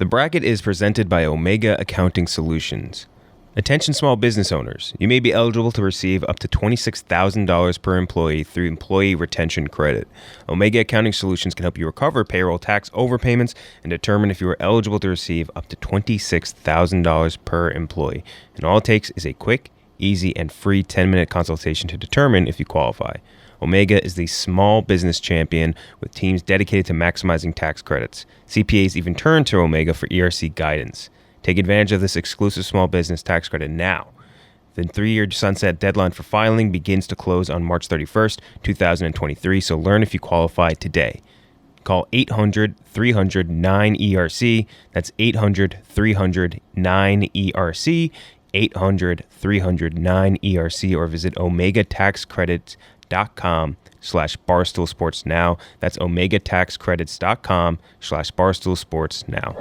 The bracket is presented by Omega Accounting Solutions. Attention small business owners, you may be eligible to receive up to $26,000 per employee through Employee Retention Credit. Omega Accounting Solutions can help you recover payroll tax overpayments and determine if you are eligible to receive up to $26,000 per employee. And all it takes is a quick, easy, and free 10-minute consultation to determine if you qualify. Omega is the small business champion with teams dedicated to maximizing tax credits. CPAs even turn to Omega for ERC guidance. Take advantage of this exclusive small business tax credit now. The 3-year sunset deadline for filing begins to close on March 31st, 2023, so learn if you qualify today. Call 800-300-9ERC. That's 800-300-9ERC, 800-300-9ERC, or visit OmegaTaxCredits.com/Barstool Sports now. That's OmegaTaxCredits.com/Barstool Sports now.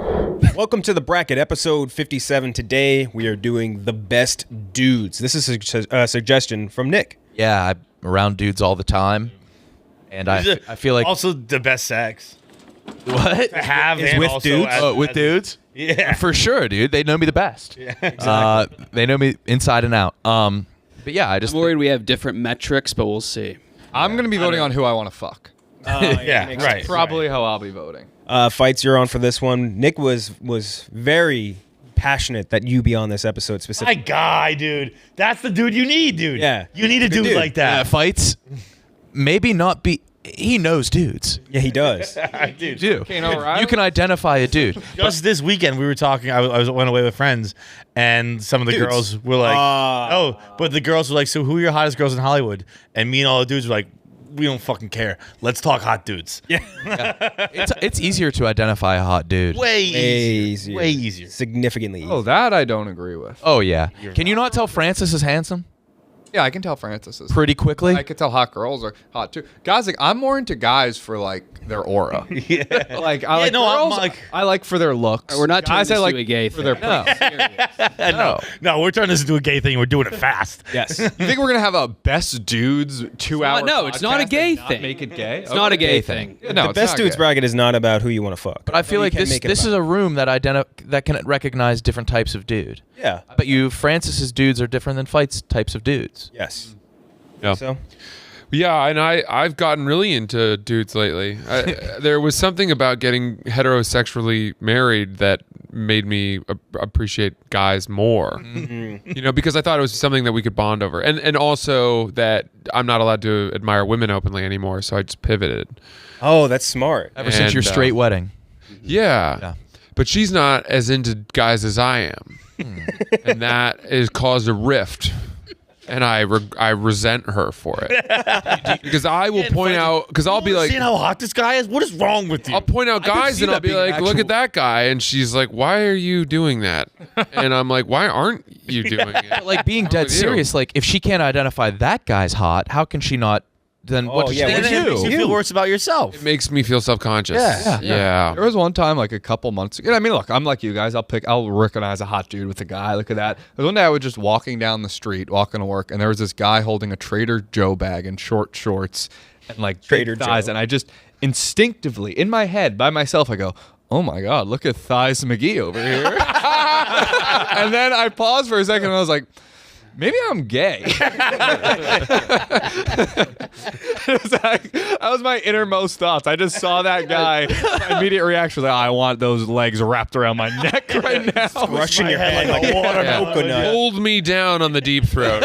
Welcome to the bracket, episode 57. Today we are doing the best dudes. This is a suggestion from Nick. Yeah, I'm around dudes all the time, and I feel like also the best sex. what To have Is and with also dudes? as- with dudes? Yeah. For sure, dude. They know me the best. Yeah, exactly. They know me inside and out. But yeah, I just I'm worried we have different metrics, but we'll see. I'm going to be voting on who I want to fuck. Yeah, right. Probably how I'll be voting. Fights, you're on for this one. Nick was very passionate that you be on this episode My specifically. guy, dude. That's the dude you need, dude. Yeah. You need a Good dude dude. like that. fights. Maybe not be. He knows dudes. Yeah, he does. Dude. Do Kane O'Reilly? you can identify a dude? Just this weekend, we were talking. I went away with friends, and some of the Dudes. girls were like, but the girls were like, so who are your hottest girls in Hollywood? And me and all the dudes were like, we don't fucking care. Let's talk hot dudes. Yeah. It's easier to identify a hot dude. Way easier. Easier. Way easier. Significantly easier. Oh, that I don't agree with. Oh yeah. Can you not tell Francis is handsome Yeah, I can tell Francis is. pretty quickly? I can tell hot girls are hot too. Guys, like I'm more into guys for like their aura. Yeah. Like I like no, I'm girls. like- I like for their looks. We're not turning guys. this I like to a gay for thing. their. no. No, we're turning this into a gay thing. We're doing it fast. Yes. You think we're gonna have a best dudes 2-hour? No, it's not a podcast gay and not thing. Make it gay. It's not a gay thing. Yeah, no, The best dudes bracket is not about who you want to fuck. But I feel like You can't this make it this is about- a room that can recognize different types of dude. Yeah. But Francis's dudes are different than Fight's types of dudes. Yes. Yeah. So Yeah, and I've gotten really into dudes lately. There was something about getting heterosexually married that made me appreciate guys more. You know, because I thought it was something that we could bond over. And also that I'm not allowed to admire women openly anymore, so I just pivoted. Oh, that's smart. Ever since your And, straight wedding. Yeah. But she's not as into guys as I am. And that has caused a rift. And I resent her for it. Because I will point out, because I'll be like, seeing how hot this guy is? What is wrong with you? I'll point out guys see and I'll that be being like, an look actual- at that guy. And she's like, why are you doing that? And I'm like, why aren't you doing it? But like being dead with you? serious, like if she can't identify that guy's hot, how can she not? Then what does yeah, she what think does of it makes you? you feel worse about yourself. It makes me feel self-conscious. Yeah. There was one time, like a couple months ago. I mean, look, I'm like you guys. I'll recognize a hot dude with a guy. Look at that. But one day I was just walking down the street, walking to work, and there was this guy holding a Trader Joe bag and short shorts and like Trader big thighs. Joe. And I just instinctively, in my head, by myself, I go, "Oh my God, look at Thighs McGee over here." And then I paused for a second and I was like, maybe I'm gay. It was like, that was my innermost thoughts. I just saw that guy. My immediate reaction was like, I want those legs wrapped around my neck right now. Crushing your head like a coconut. Hold me down on the deep throat.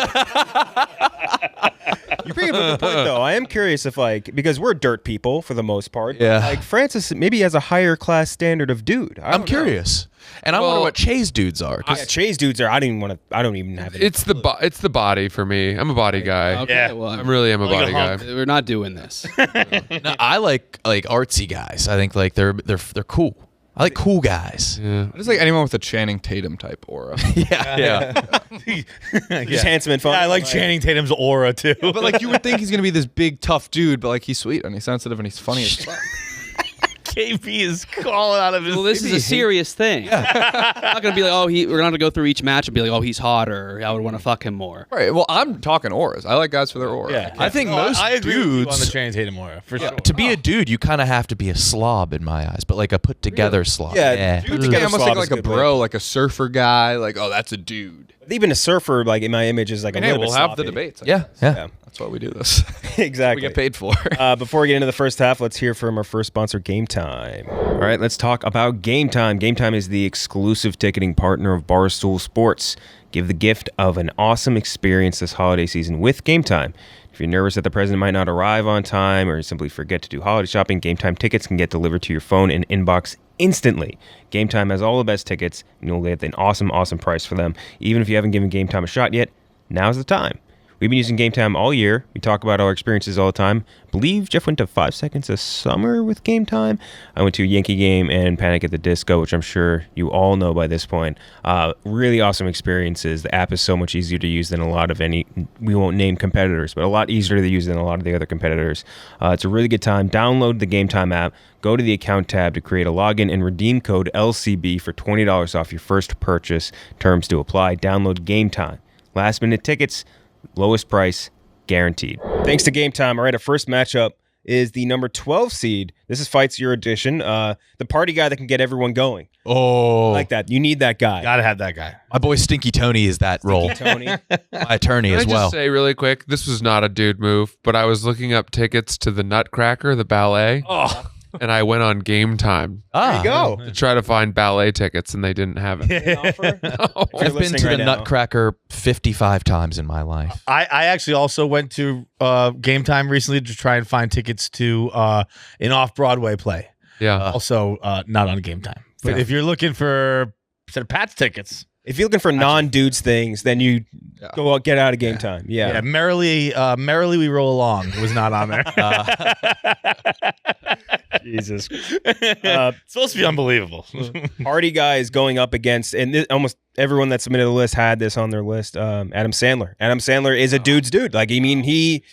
You bring up a good point, though. I am curious if, like, because we're dirt people for the most part. Yeah. Like, Francis maybe has a higher class standard of dude. I'm curious, and I wonder Well, what Cheah's dudes are. 'cause Yeah, Cheah's dudes are. I don't even have it. It's the body for me. I'm a body guy. Okay, Yeah. well, I really am a Like a body guy. hunk. we're not doing this. no, I like artsy guys. I think like they're cool. I like cool guys. Yeah. I just like anyone with a Channing Tatum type aura. Yeah. just handsome and fun. Yeah, I like Channing Tatum's aura too. But like you would think he's gonna be this big tough dude, but like he's sweet and he's sensitive and he's funny as fuck. KB is calling out of his. Well, this is a serious thing. I'm not gonna be like, oh, we're not gonna go through each match and be like, oh, he's hotter. I would want to fuck him more. Right. Well, I'm talking auras. I like guys for their aura. Yeah. I think most I agree with you dudes on the Channing Tatum aura for sure. to be a dude, you kind of have to be a slob in my eyes, but like a put together slob. Yeah, Dudes Together I almost slob think is like a good, bro, like a surfer guy. Like, oh, that's a dude. Even a surfer, like in my image, is like a Hey, little we'll bit have the sloppy. debates. Yeah. That's why we do this. Exactly. We get paid for. Before we get into the first half, let's hear from our first sponsor, Game Time. All right, let's talk about Game Time. Game Time is the exclusive ticketing partner of Barstool Sports. Give the gift of an awesome experience this holiday season with Game Time. If you're nervous that the present might not arrive on time or you simply forget to do holiday shopping, Game Time tickets can get delivered to your phone and inbox instantly. Game Time has all the best tickets, and you'll get an awesome, awesome price for them. Even if you haven't given Game Time a shot yet, now's the time. We've been using Game Time all year. We talk about our experiences all the time. I believe Jeff went to 5 Seconds of Summer with Game Time. I went to a Yankee game and Panic at the Disco, which I'm sure you all know by this point. Really awesome experiences. The app is so much easier to use than a lot of we won't name competitors, but a lot easier to use than a lot of the other competitors. It's a really good time. Download the Game Time app. Go to the account tab to create a login and redeem code LCB for $20 off your first purchase. Terms to apply. Download Game Time. Last minute tickets. Lowest price, guaranteed. Thanks to Game Time. All right, our first matchup is the number 12 seed. This is Fights Your Edition. The party guy that can get everyone going. Oh, I like that. You need that guy. Gotta have that guy. my boy Stinky Tony is that role. Tony. My attorney Can as I well. just say really quick, this was not a dude move, but I was looking up tickets to the Nutcracker, the ballet, and I went on Game Time There you go. to try to find ballet tickets, and they didn't have it. If you're I've been listening to right the now. Nutcracker 55 times in my life. I actually also went to Game Time recently to try and find tickets to an off-Broadway play. Yeah. Also, not on Game Time. But if you're looking for Pat's tickets, If you're looking for non-dudes things, then you go out, get out of Game Time. Yeah. Merrily We Roll Along was not on there. Jesus. It's supposed to be unbelievable. Party guy is going up against, and almost everyone that submitted a list had this on their list, Adam Sandler. Adam Sandler is a dude's dude. Like, I mean, he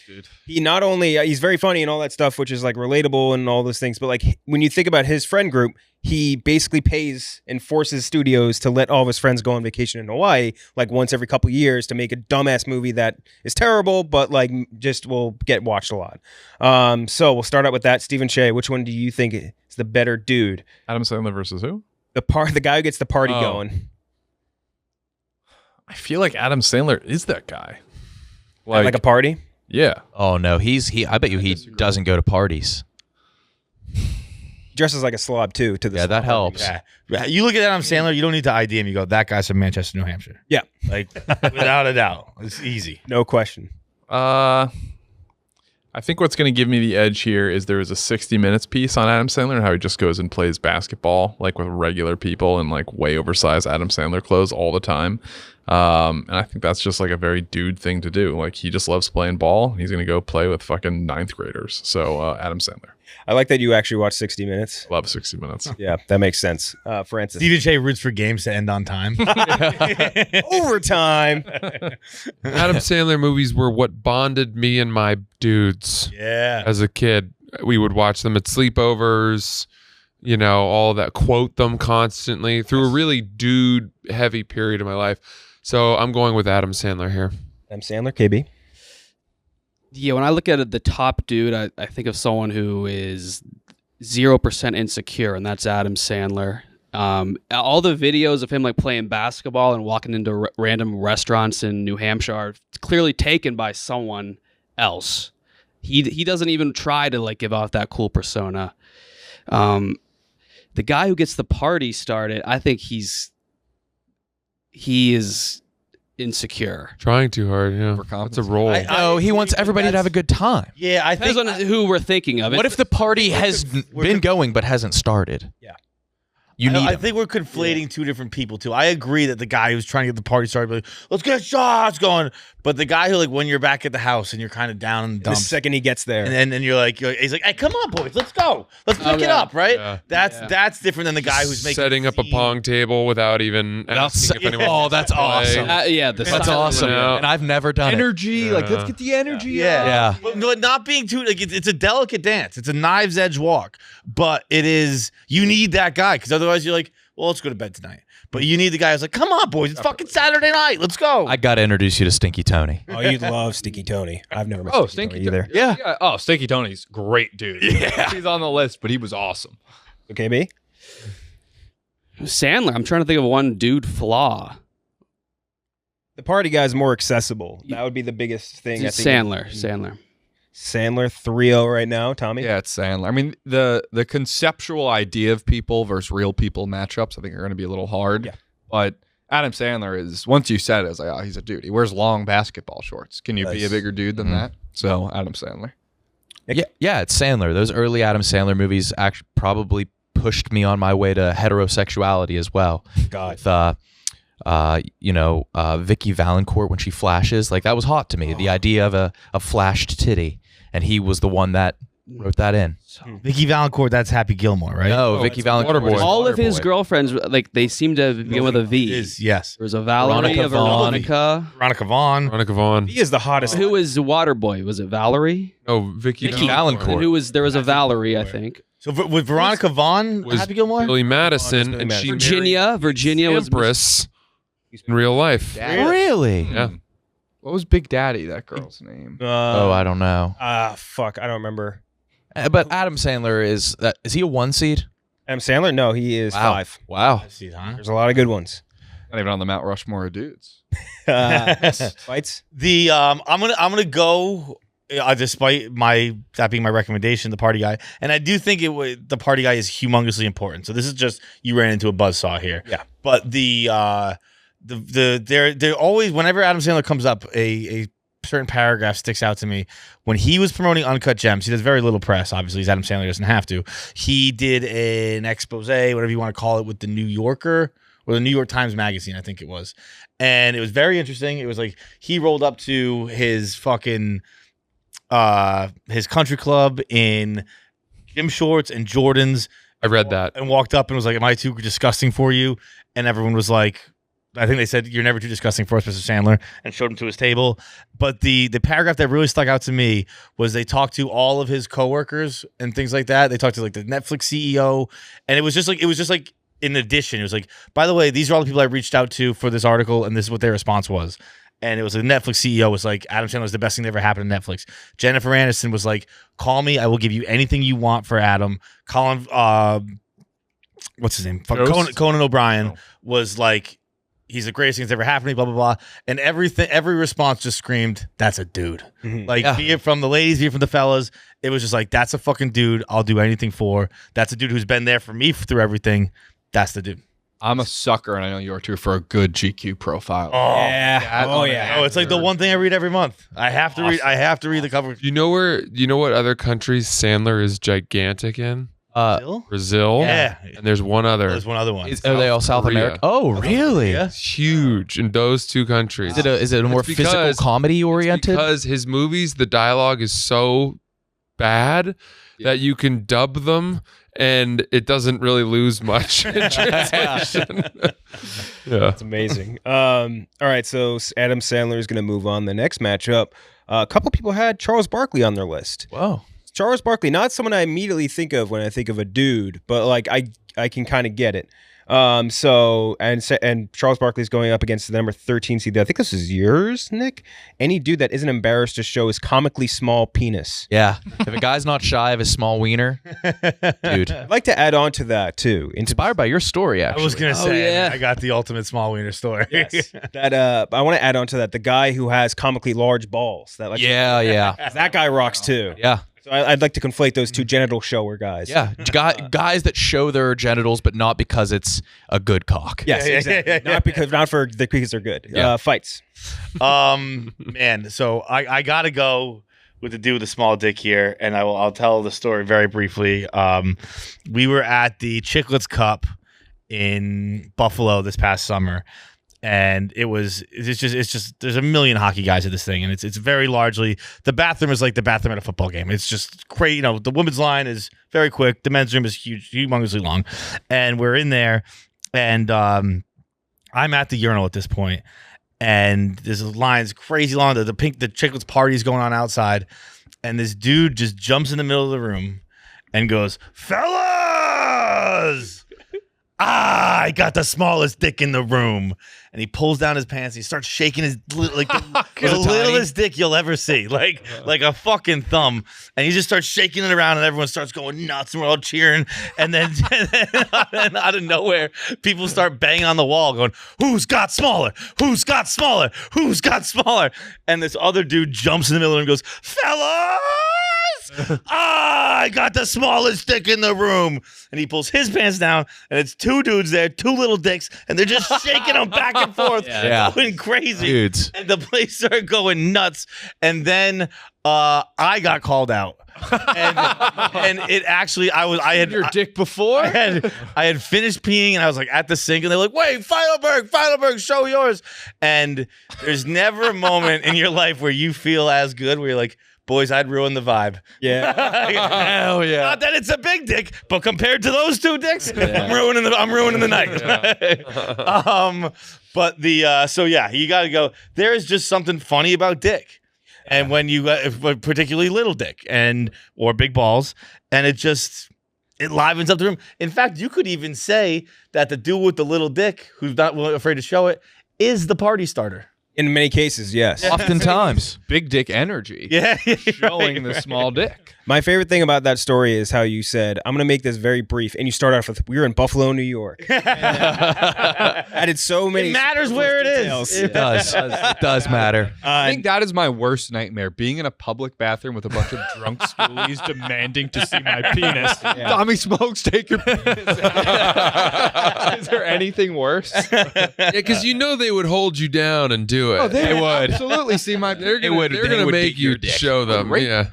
not only, he's very funny and all that stuff, which is like relatable and all those things, but like when you think about his friend group, he basically pays and forces studios to let all of his friends go on vacation in Hawaii like once every couple years to make a dumbass movie that is terrible, but like just will get watched a lot. So we'll start out with that. Stephen Cheah, which one do you think is the better dude? Adam Sandler versus who? The guy who gets the party Oh. going. I feel like Adam Sandler is that guy. Like a party? Yeah. Oh no, I bet you he doesn't go to parties. Dresses like a slob too. To the Yeah, that slob. helps. Yeah. You look at Adam Sandler, you don't need to ID him. You go, that guy's from Manchester, New Hampshire. Yeah, Like, without a doubt. It's easy. no question. I think what's going to give me the edge here is there was a 60 Minutes piece on Adam Sandler and how he just goes and plays basketball like with regular people in like way oversized Adam Sandler clothes all the time. And I think that's just like a very dude thing to do. Like he just loves playing ball. He's going to go play with fucking 9th graders. So Adam Sandler. I like that you actually watch 60 Minutes. Love 60 Minutes. Yeah, that makes sense. Francis. Stephen Cheah roots for games to end on time. Overtime. Adam Sandler movies were what bonded me and my dudes Yeah. as a kid. We would watch them at sleepovers, you know, all that, quote them constantly through a really dude heavy period of my life. So I'm going with Adam Sandler here. Adam Sandler, KB. Yeah, when I look at it, the top dude, I think of someone who is 0% insecure, and that's Adam Sandler. All the videos of him like playing basketball and walking into random restaurants in New Hampshire are clearly taken by someone else. He doesn't even try to like give off that cool persona. The guy who gets the party started, I think he is insecure. Trying too hard, yeah. That's a role. No, he wants everybody to have a good time. Yeah, I think Depends on who we're thinking of. What if the party has been going but hasn't started? You need I him. think we're conflating two different people too. I agree that the guy who's trying to get the party started, like, let's get shots going. But the guy who, like, when you're back at the house and you're kind of down in the The dumps, second he gets there. and then he's like, hey, come on, boys, let's go, let's pick it up, right? Yeah. That's different than the guy who's making setting up a pong table without even asking if anyone wants that's to play. awesome. The That's silent- awesome. Yeah. And I've never done Energy, like let's get the energy. Yeah. Yeah. But not being too, like, it's a delicate dance. It's a knife's edge walk. But it is, you need that guy, because otherwise you're like, well, let's go to bed tonight. But you need the guy who's like, come on, boys, it's fucking Saturday night. Let's go. I got to introduce you to Stinky Tony. Oh, you love Stinky Tony. I've never met Oh, Stinky Stinky Tony either. Yeah. Oh, Stinky Tony's great dude. Yeah. He's on the list, but he was awesome. Okay, B? Sandler. I'm trying to think of one dude flaw. The party guy's more accessible. That would be the biggest thing. I think. Sandler. Sandler 3-0 right now, Tommy. Yeah, it's Sandler. I mean, the conceptual idea of people versus real people matchups, I think, are going to be a little hard. Yeah. But Adam Sandler is, once you said it, I was like, oh, he's a dude. He wears long basketball shorts. Can you be a Nice. bigger dude than that? So, Adam Sandler. Yeah, it's Sandler. Those early Adam Sandler movies actually probably pushed me on my way to heterosexuality as well. God. With Vicky Valancourt when she flashes, like that was hot to me. The idea of a flashed titty, and he was the one that wrote that in. Vicky Valancourt, that's Happy Gilmore, right? No, Vicky it's Valancourt. Waterboy. is All of his Waterboy. girlfriends, like they seem to begin with a V. Yes. There was a Valerie, Veronica a Vaughn. Veronica. Veronica Vaughn. Veronica Vaughn. He is the hottest. Who was Waterboy? Was it Valerie? Oh, Vicky Valancourt. And who was there was a Valerie, I think. So with Veronica Vaughn, was Happy Gilmore? Billy Madison, Billy and Madison. she Virginia married was Empress in real life. Really? Yeah. What was Big Daddy, that girl's name? I don't know. Fuck, I don't remember. But Adam Sandler is he a one seed? Adam Sandler? No, he is Wow. 5. Wow. I see, huh? There's a lot of good ones. Not even on the Mount Rushmore of dudes. Fights? The I'm gonna go despite that being my recommendation, the party guy, and I do think the party guy is humongously important. So this is just you ran into a buzzsaw here. Yeah. But they're always, whenever Adam Sandler comes up, a certain paragraph sticks out to me. When he was promoting Uncut Gems, he does very little press. Obviously, as Adam Sandler doesn't have to. He did an expose, whatever you want to call it, with the New Yorker or the New York Times Magazine, I think it was, and it was very interesting. It was like he rolled up to his fucking his country club in gym shorts and Jordans. I read that. And walked up and was like, "Am I too disgusting for you?" And everyone was like, I think they said, "You're never too disgusting for us, Mr. Sandler," and showed him to his table. But the paragraph that really stuck out to me was they talked to all of his coworkers and things like that. They talked to like the Netflix CEO, and it was just like in addition, it was like, by the way, these are all the people I reached out to for this article, and this is what their response was. And it was the Netflix CEO was like, Adam Sandler is the best thing that ever happened to Netflix. Jennifer Aniston was like, call me, I will give you anything you want for Adam. Colin, what's his name? Conan O'Brien was like, he's the greatest thing that's ever happened to me, blah, blah, blah. And every response just screamed, that's a dude. Like, be it from the ladies, be it from the fellas. It was just like, that's a fucking dude I'll do anything for. That's a dude who's been there for me through everything. That's the dude. I'm a sucker, and I know you are too, for a good GQ profile. Yeah. Oh, yeah. Oh, it's like the one thing I read every month. I have to read. I have to read the cover. You know what other countries Sandler is gigantic in? Brazil. Yeah. And there's one other. There's one other one. Are they all South Korea. America? Oh, really? It's huge in those two countries. Is it a more It's because- physical comedy oriented? Because his movies, the dialogue is so bad that you can dub them and it doesn't really lose much in translation. Yeah. That's amazing. All right, so Adam Sandler is going to move on the next matchup. A couple people had Charles Barkley on their list. Whoa. Charles Barkley, not someone I immediately think of when I think of a dude, but like I can kind of get it. And Charles Barkley's going up against the number 13 seed. I think this is yours, Nick. Any dude that isn't embarrassed to show his comically small penis. Yeah. If a guy's not shy of his small wiener, dude. I'd like to add on to that too. Inspired by your story, I actually. was gonna say, yeah. I got the ultimate small wiener story. Yes. That I want to add on to that. The guy who has comically large balls. That Yeah. that guy rocks too. Yeah. So I'd like to conflate those two genital shower guys. Yeah. Guys that show their genitals, but not because it's a good cock. Yes, exactly. Not because they're good. Yeah. Fights. Man, so I gotta go with the dude with the small dick here, and I'll tell the story very briefly. We were at the Chicklets Cup, in Buffalo this past summer. And it's just there's a million hockey guys at this thing, and it's very largely, the bathroom is like the bathroom at a football game. It's just crazy. The women's line is very quick. The men's room is humongously long, and we're in there, and I'm at the urinal at this point, and this line's crazy long. The chicklets party's going on outside, and this dude just jumps in the middle of the room and goes, "Fellas! I got the smallest dick in the room." And he pulls down his pants. And he starts shaking his the littlest dick you'll ever see, like a fucking thumb. And he just starts shaking it around, and everyone starts going nuts, and we're all cheering. And then out of nowhere, people start banging on the wall, going, "Who's got smaller? Who's got smaller? Who's got smaller?" And this other dude jumps in the middle and goes, "Fellas! I got the smallest dick in the room." And he pulls his pants down, and it's two dudes there, two little dicks, and they're just shaking them back and forth, going crazy. Dudes. And the place started going nuts. And then I got called out. And it actually, I had Your dick before? I had finished peeing, and I was like at the sink, and they're like, "Wait, Feitelberg, show yours." And there's never a moment in your life where you feel as good, where you're like, "Boys, I'd ruin the vibe." Yeah. Hell yeah. Not that it's a big dick, but compared to those two dicks, I'm ruining the night. But so yeah, you got to go. There is just something funny about dick, and when you particularly little dick or big balls, and it livens up the room. In fact, you could even say that the dude with the little dick, who's not afraid to show it, is the party starter. In many cases, yes. Oftentimes. Big dick energy. Yeah, Showing the small dick. My favorite thing about that story is how you said, "I'm going to make this very brief." And you start off with, "We were in Buffalo, New York." Added so many. It matters where it details. is. It does. It does matter. I think that is my worst nightmare, being in a public bathroom with a bunch of drunk schoolies demanding to see my penis. Tommy Smokes, take your penis. Is there anything worse? Yeah, because they would hold you down and do it. Oh, they would absolutely see my They're penis. gonna make you show them. Rape. Yeah.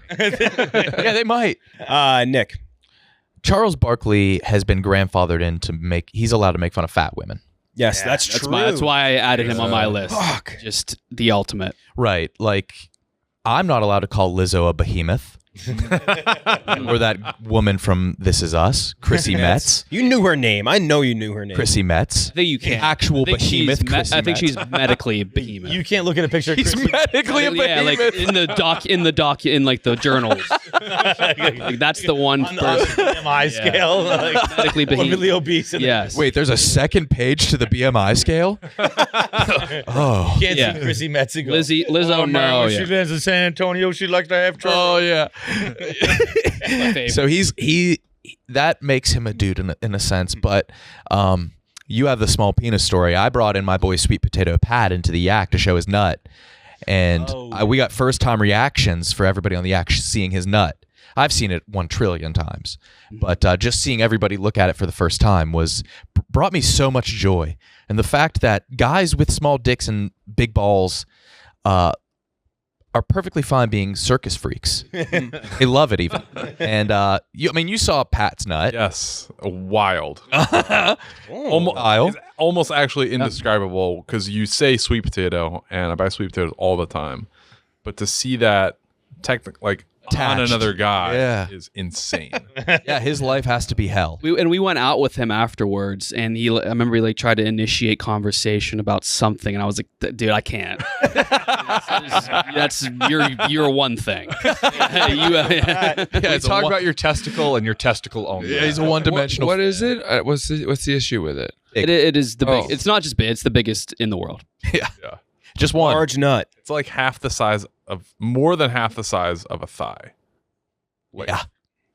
Yeah, they might. Nick. Charles Barkley has been grandfathered in he's allowed to make fun of fat women. Yes, that's true. That's why I added him on my list. Fuck. Just the ultimate. Right. Like, I'm not allowed to call Lizzo a behemoth. Or that woman from This Is Us, Chrissy Metz. You knew her name. I know you knew her name. Chrissy Metz. I think you can't. Actual I think behemoth. Chrissy I think Metz. she's medically behemoth. You can't look at a picture. He's medically a Yeah, behemoth. like in like the journals. Like that's the one on the person. BMI scale, Medically behemoth. morbidly obese. And Yes. Wait, there's a second page to the BMI scale? Oh. can't Yeah. see Chrissy Metz and go, Lizzo, no. when she lands in San Antonio, she likes to have trouble. Oh, yeah. My favorite. So that makes him a dude in a sense, but you have the small penis story. I brought in my boy Sweet Potato Pat into the Yak to show his nut, and we got first time reactions for everybody on the Yak seeing his nut. I've seen it 1 trillion times, but just seeing everybody look at it for the first time brought me so much joy. And the fact that guys with small dicks and big balls are perfectly fine being circus freaks. They love it even. And you saw Pat's nut. Yes, wild. Almost, Almost actually indescribable, because you say sweet potato, and I buy sweet potatoes all the time, but to see that on Attached. another guy Yeah. is insane. yeah, his life has to be hell. We went out with him afterwards, and I remember he tried to initiate conversation about something, and I was like, "Dude, I can't. That's you're one thing." We talk about your testicle and your testicle only. Yeah, he's a one-dimensional. What is it? What's the issue with it? It is the big. Oh. It's not just big; it's the biggest in the world. Just one. Large nut. It's like more than half the size of a thigh. Yeah.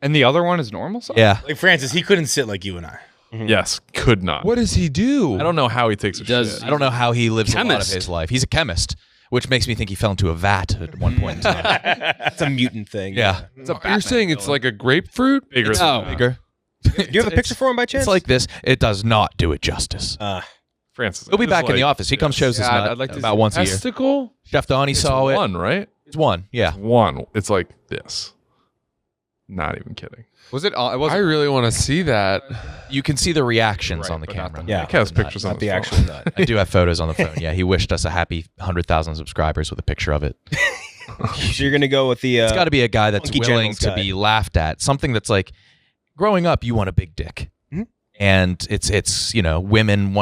And the other one is normal size? Yeah. Like Francis, he couldn't sit like you and I. Yes, could not. What does he do? I don't know how he takes a does- shit. I don't know how he lives a lot of Chemist. his life. He's a chemist, which makes me think he fell into a vat at one point in time. That's a mutant thing. Yeah. You're saying it's like a grapefruit? Bigger Oh. than that. Bigger. Do you have a picture for him by chance? It's like this. It does not do it justice. Francis. He'll be it's back in the like office. He comes, shows his this. nut I'd like to about see once a year. Testicle? Chef Donnie It's saw it. one, right? It's one. Yeah. One. It's like this. Not even kidding. Was it? It I wasn't. really want to see that. You can see the reactions Right, on the but not camera. the- Yeah. Nick has pictures on Not the his phone. actual nut. I do have photos on the phone. Yeah, he wished us a happy 100,000 subscribers with a picture of it. So you're gonna go with the. It's got to be a guy that's Funky willing Generals to guy. be laughed at. Something that's like, growing up, you want a big dick, Mhm. and it's women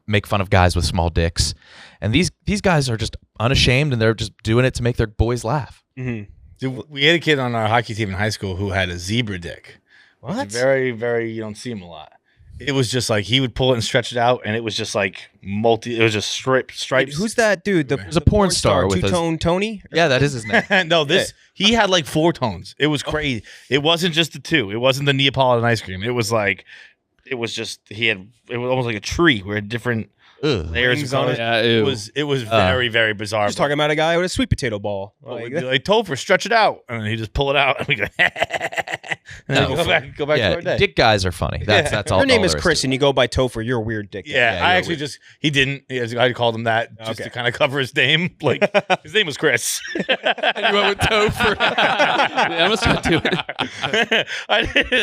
make fun of guys with small dicks, and these guys are just unashamed, and they're just doing it to make their boys laugh. Mhm. Dude, we had a kid on our hockey team in high school who had a zebra dick. What? Very, very. You don't see him a lot. It was just like he would pull it and stretch it out, and it was just like It was just stripes. Who's that dude? There's a porn star with Two-Tone Tony. Yeah, that is his name. No, he had like 4 tones. It was crazy. It wasn't just the 2. It wasn't the Neapolitan ice cream. It was just it was almost like a tree where different Ugh. layers Rings of on colors. it. Yeah, It was very, very bizarre. Just talking about a guy with a sweet potato ball. But Like, we'd be like, Topher, stretch it out, and then he just pull it out, and we go, and then No. go back to Yeah, our day. dick guys are funny. That's all. Her name all is there Chris, to and you go by Topher. You're a weird dick. Yeah, Yeah, I you're actually weird. he didn't. I called him that just to kind of cover his name. Like his name was Chris. And you went with Topher. Yeah, I'm gonna start doing it. I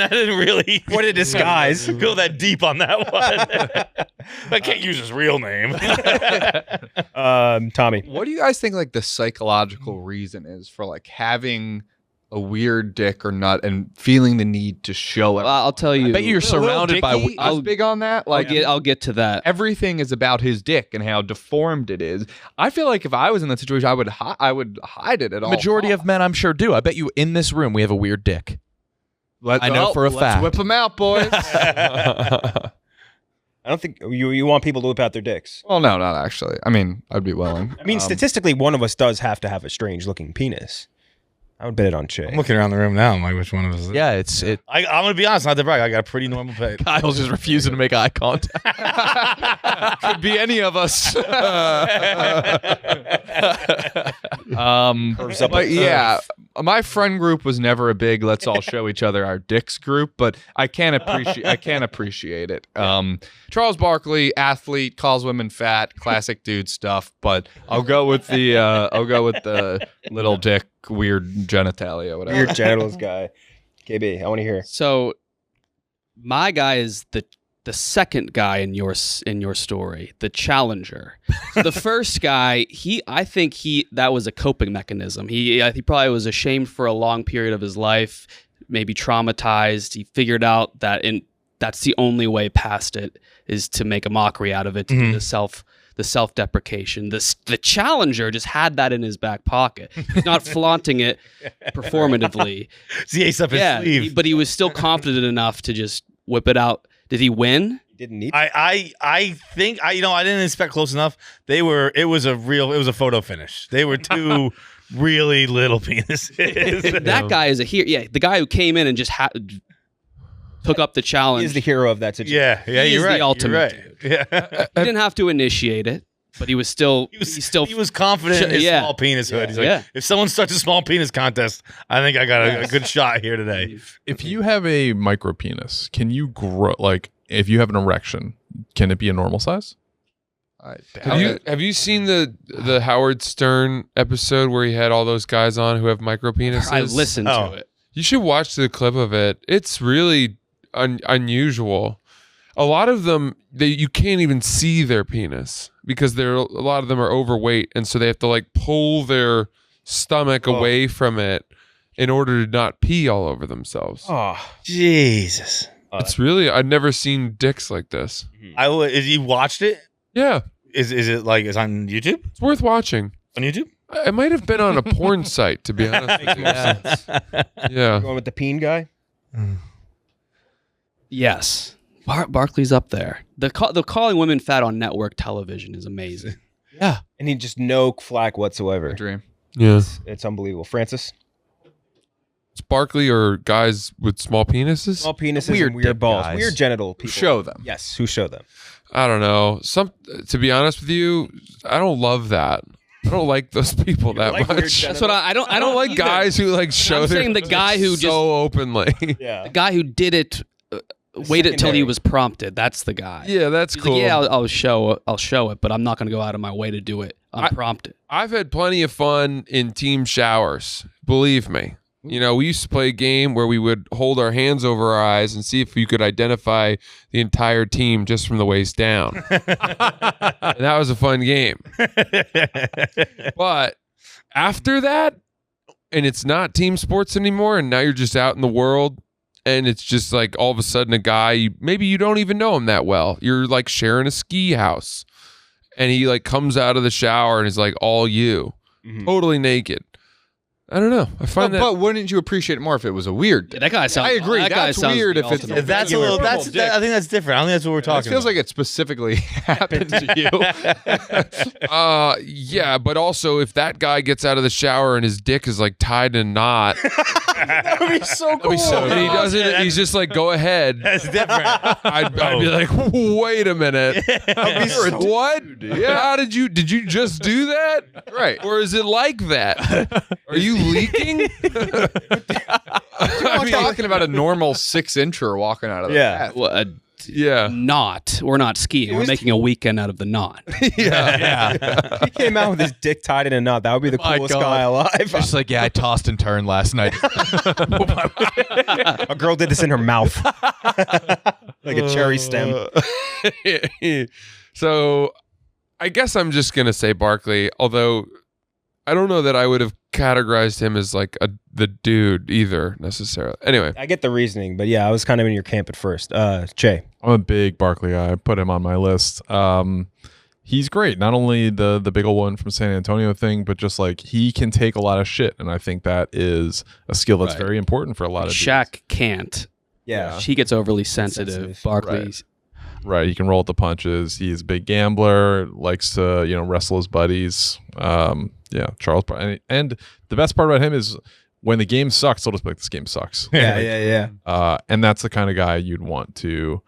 didn't really. What a disguise. Go that deep on that one. I can't use his real name. Tommy. What do you guys think like the psychological reason is for like having a weird dick or nut and feeling the need to show it? Well, I'll tell you. I bet you're surrounded by. I was big on that. Like I'll get to that. everything is about his dick and how deformed it is. I feel like if I was in that situation, I would hide it at all. Majority of men, I'm sure, do. I bet you in this room we have a weird dick. I know for a fact. Let's whip them out, boys. I don't think you want people to whip out their dicks. Well, no, not actually. I mean, I'd be willing. I mean, statistically, one of us does have to have a strange-looking penis. I would bet it on Cheah. I'm looking around the room now. I'm like, which one of us? Is it? Yeah, it. I'm gonna be honest. Not to brag. I got a pretty normal pay. Kyle's just refusing to make eye contact. Could be any of us. But yeah, my friend group was never a big "let's all show each other our dicks" group, but I can appreciate it. Charles Barkley, athlete, calls women fat, classic dude stuff. But I'll go with the little dick, weird genitalia, whatever. Weird genitals guy. KB, I want to hear. So, my guy is the second guy in your story, the challenger. So the first guy, I think that was a coping mechanism. He probably was ashamed for a long period of his life, maybe traumatized. He figured out that that's the only way past it is to make a mockery out of it, to do the self-deprecation. The challenger just had that in his back pocket. He's not flaunting it performatively. It's the ace up his sleeve. But he was still confident enough to just whip it out. Did he win? He didn't need. I think I didn't inspect close enough. It was a photo finish. They were 2 really little penises. That guy is a hero. Yeah, the guy who came in and just took up the He challenge. is the hero of that situation. yeah, He you're is the right. ultimate You're right. Yeah. He didn't have to initiate it, but he was still. He was confident in his Yeah. small penis hood. He's like, Yeah. if someone starts a small penis contest, I think I got a good shot here today. If you have a micro penis, can you grow? Like, if you have an erection, can it be a normal size? Have you seen the Howard Stern episode where he had all those guys on who have micro penises? I listened Oh. to it. You should watch the clip of it. It's really unusual. A lot of them, you can't even see their penis because a lot of them are overweight, and so they have to like pull their stomach away from it in order to not pee all over themselves. Oh, Jesus. It's really, I've never seen dicks like this. Is you watched it? Yeah, Is it like it's on YouTube? it's worth watching. On YouTube? It might have been on a porn site, to be honest with you. Yeah. going with the peen guy. Yes, Barkley's up there. The calling women fat on network television is amazing. Yeah. And he just no flack whatsoever. Dream. Yeah. It's unbelievable. Francis, It's Barkley or guys with small penises? small penises, Weird and weird dick balls, guys. weird genital people. Show them. Yes, who show them? I don't know. To be honest with you, I don't love that. I don't like those people that like weird much. genitals? That's what I don't. I don't like guys who like show I'm their saying the guy who just so openly. Yeah. the guy who did it. Waited till he secondary. was prompted. That's the guy. Yeah, that's He's cool. like, yeah, I'll show it, but I'm not going to go out of my way to do it unprompted. I've had plenty of fun in team showers. Believe me. You know, we used to play a game where we would hold our hands over our eyes and see if you could identify the entire team just from the waist down. And that was a fun game. But after that, and it's not team sports anymore, and now you're just out in the world, and it's just like all of a sudden a guy, maybe you don't even know him that well. You're like sharing a ski house, and he like comes out of the shower and is like all you, totally naked. I don't know. I find But wouldn't you appreciate it more if it was a weird day? That guy sounds. I agree. That guy That's sounds weird the if it's ultimate. That's a little. I think that's different. I don't think that's what we're It talking. feels about. like it specifically happened to you. yeah, but also if that guy gets out of the shower and his dick is like tied in a knot, That would be so cool. and he doesn't, he's just like, go ahead. That's different. I'd be like, wait a minute. What? Yeah. How did you just do that? Right. Or is it like that? Are you leaking? I'm talking about a normal 6-incher walking out of the bath. Well, Yeah. knot. We're not skiing. We're making a weekend out of the knot. He came out with his dick tied in a knot. That would be the My coolest God. guy alive. Just like, yeah, I tossed and turned last night. A girl did this in her mouth, like a cherry stem. So I guess I'm just going to say Barkley, although I don't know that I would have categorized him as like the dude either necessarily. Anyway. I get the reasoning, but yeah, I was kind of in your camp at first. Cheah. I'm a big Barkley guy. I put him on my list. He's great. Not only the big old one from San Antonio thing, but just like he can take a lot of shit, and I think that is a skill that's very important for a lot of dudes. Shaq can't. Yeah. She gets overly sensitive. Barkley's. Right, he can roll with the punches. He's a big gambler, likes to wrestle his buddies. Charles. And the best part about him is when the game sucks, he'll just be like, this game sucks. Yeah. And that's the kind of guy you'd want to.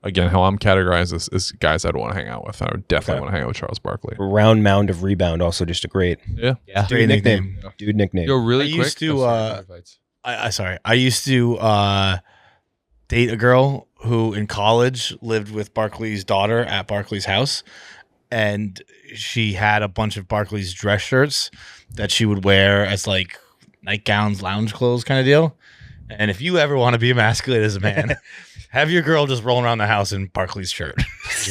Again, how I'm categorized is guys I'd want to hang out with. I would definitely want to hang out with Charles Barkley. Round mound of rebound, also just a great Yeah. dude nickname. Dude nickname. Go really I quick. used to, I used to date a girl who in college lived with Barkley's daughter at Barkley's house, and she had a bunch of Barkley's dress shirts that she would wear as like nightgowns, lounge clothes kind of deal. And if you ever want to be emasculated as a man, have your girl just rolling around the house in Barkley's shirt.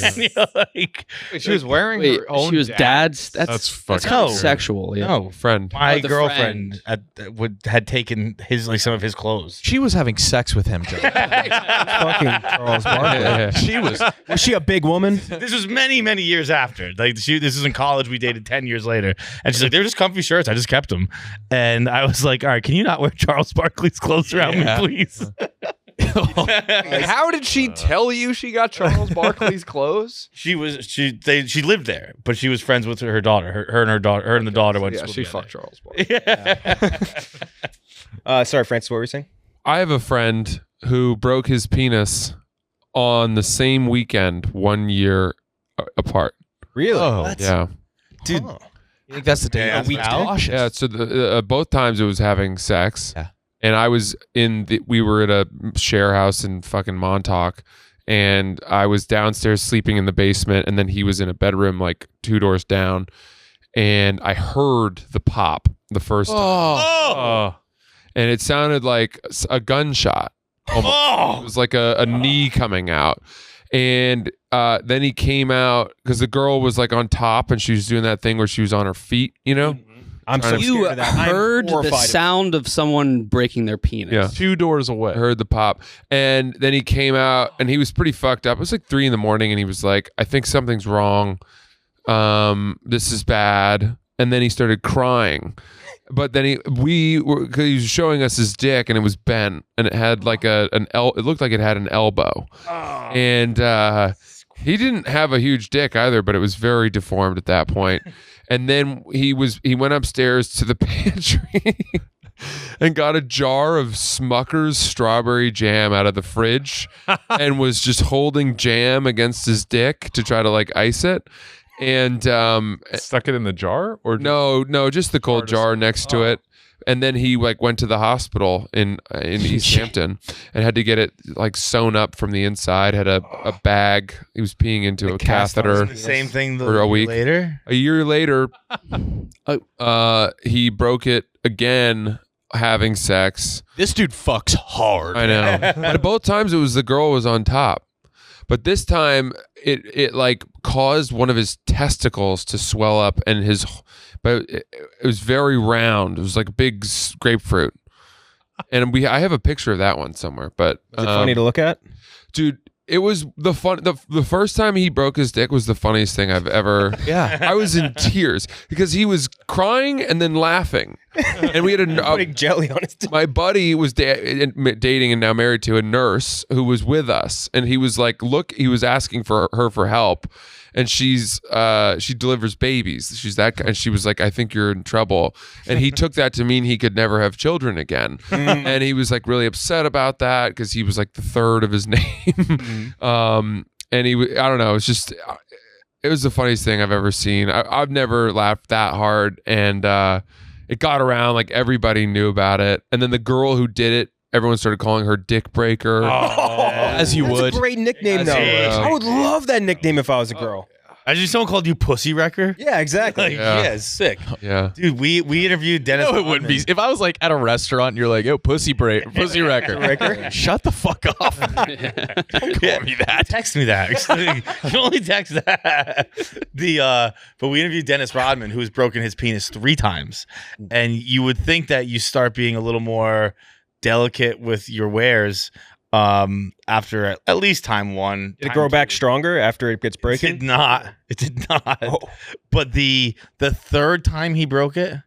And, Wait, she was wearing Wait, her own she was dad's. That's That's fucking kind of No. sexual. Yeah. no, Friend. my the girlfriend had taken some of his clothes. She was having sex with him, Joe. Fucking Charles Barkley. She was. Was she a big woman? This was many, many years after. Like this was in college. We dated 10 years later, and she's like, "They're just comfy shirts. I just kept them." And I was like, "All right, can you not wear Charles Barkley's clothes around me, please?" How did she tell you she got Charles Barkley's clothes? She lived there, but she was friends with her daughter. Her and the daughter went to Yeah, school she together. fucked Charles Barkley. Sorry, Francis, what were you saying? I have a friend who broke his penis on the same weekend 1 year apart. Really? Oh, Yeah. Dude, Huh. you think that's the day Yeah, of week that's valid. cautious? Yeah, so both times it was having sex. Yeah. And I was we were at a share house in fucking Montauk, and I was downstairs sleeping in the basement, and then he was in a bedroom like 2 doors down, and I heard the pop the first time. And it sounded like a gunshot. It was like a knee coming out. And then he came out because the girl was like on top and she was doing that thing where she was on her feet, you know? I'm so You scared of that. I'm heard the horrified of it. sound of someone breaking their penis. Yeah. 2 doors away. I heard the pop. And then he came out and he was pretty fucked up. It was like 3 a.m. and he was like, I think something's wrong. This is bad. And then he started crying. But then he was showing us his dick and it was bent and it had like it looked like it had an elbow. And he didn't have a huge dick either, but it was very deformed at that point. And then he went upstairs to the pantry and got a jar of Smucker's strawberry jam out of the fridge and was just holding jam against his dick to try to like ice it. And Stuck it in the jar? Or no, just the cold jar next to it. And then he like went to the hospital in East Hampton and had to get it like sewn up from the inside. Had a bag. He was peeing into a catheter. the same thing For a week. later. A year later, he broke it again having sex. This dude fucks hard. I know. But both times it was the girl was on top. But this time it like caused one of his testicles to swell up, and it was very round. It was like a big grapefruit. And I have a picture of that one somewhere. But Is it funny to look at? dude, it was the first time he broke his dick was the funniest thing I've ever. Yeah. I was in tears because he was crying and then laughing, and we had Putting jelly on his dick. my buddy was dating and now married to a nurse who was with us, and he was like, he was asking for her for help, and she delivers babies. She's that, and she was like, I think you're in trouble, and he took that to mean he could never have children again, and he was like really upset about that because he was like the third of his name, and I don't know, it was the funniest thing I've ever seen. I've never laughed that hard, and it got around, like everybody knew about it, and then the girl who did it, everyone started calling her Dick Breaker. As you That's would. a great nickname, though. I would love that nickname if I was a girl. Imagine someone called you Pussy Wrecker. Yeah, exactly. Like, yeah, sick. Yeah. Dude, we interviewed Dennis. No, it wouldn't be. If I was like at a restaurant and you're like, "Yo, pussy wrecker," shut the fuck off. Don't call me that. Text me that. You only text that. But we interviewed Dennis Rodman, who's broken his penis 3 times, and you would think that you start being a little more delicate with your wares after at least time 1. Did it grow back stronger after it gets It breaking? did not. It did not. Oh. But the third time he broke it,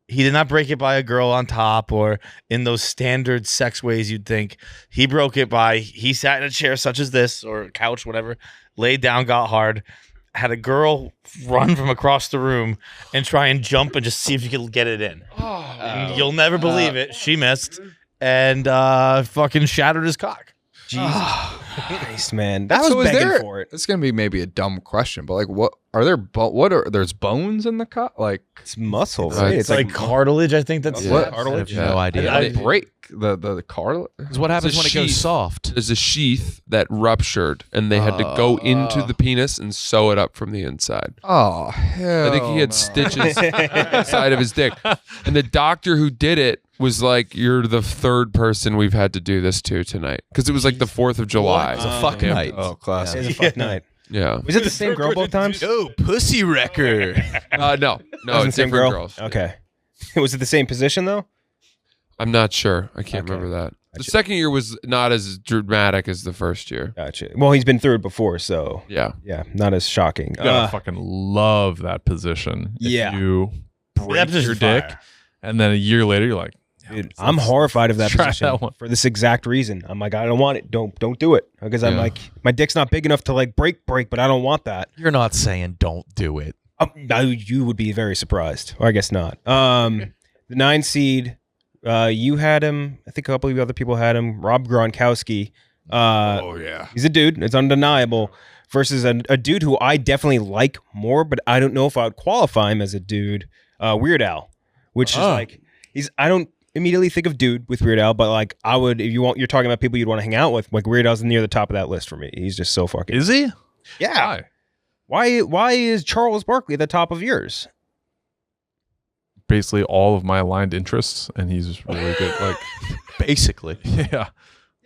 he did not break it by a girl on top or in those standard sex ways you'd think. He broke it by, he sat in a chair such as this or a couch, whatever, laid down, got hard, had a girl run from across the room and try and jump and just see if you could get it in. And you'll never believe it. She missed and fucking shattered his cock. Jesus Christ, man. That So was is begging there? for it. It's gonna be maybe a dumb question, but like, what are there? There's bones in the cock? Like, It's muscle, It's right? It's like cartilage. I think that's Yeah. what. cartilage. No idea. I- break the cartilage? Because what happens when it goes soft? There's a sheath that ruptured, and they had to go into the penis and sew it up from the inside. Oh hell! I think he had stitches inside of his dick. And the doctor who did it was like, "You're the third person we've had to do this to tonight." Because it was like the 4th of July. It's a fuck night. Oh, classic. It was a fuck night. Yeah. Was it the same girl both times? Yo, pussy wrecker. No, It wasn't the it's same different girl? girls. Okay. Was it the same position, though? I'm not sure. I can't Okay. remember that. The Gotcha. second year was not as dramatic as the first year. Gotcha. Well, he's been through it before, so Yeah. yeah, not as shocking. You gotta fucking love that position. If Yeah. you That break position's your dick, fire. and then a year later you're like, Dude, I'm horrified of that try position that one. for this exact reason. I'm like, I don't want it. Don't do it because I'm Yeah. like, my dick's not big enough to like break, but I don't want that. You're not saying don't do it. You would be very surprised, or I guess not. The 9 seed, you had him. I think a couple of other people had him. Rob Gronkowski. Oh yeah. He's a dude. It's undeniable. Versus a dude who I definitely like more, but I don't know if I would qualify him as a dude. Weird Al, which is like I don't immediately think of dude with Weird Al, but like I would if you're talking about people you'd want to hang out with. Like Weird Al's near the top of that list for me. He's just so fucking. is he? Yeah. Why is Charles Barkley at the top of yours? Basically all of my aligned interests, and he's really good. Like, Basically. yeah.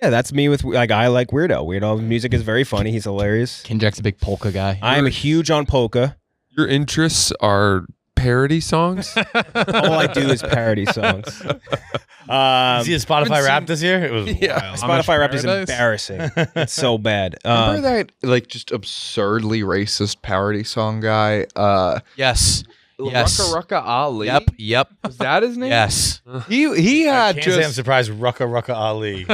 Yeah, that's me with like I like Weird Al. Weird Al's music is very funny. He's hilarious. KenJac's a big polka guy. I am huge on polka. Your interests are parody songs? All I do is parody songs. See a Spotify rap this year? It was Yeah. wild. Spotify rap is Paradise? embarrassing. It's so bad. Remember that like just absurdly racist parody song guy? Yes. Yes. Rucka Ali. Yep. Was that his name? Yes. He I had can't say I'm just surprised. Rucka that. Ali.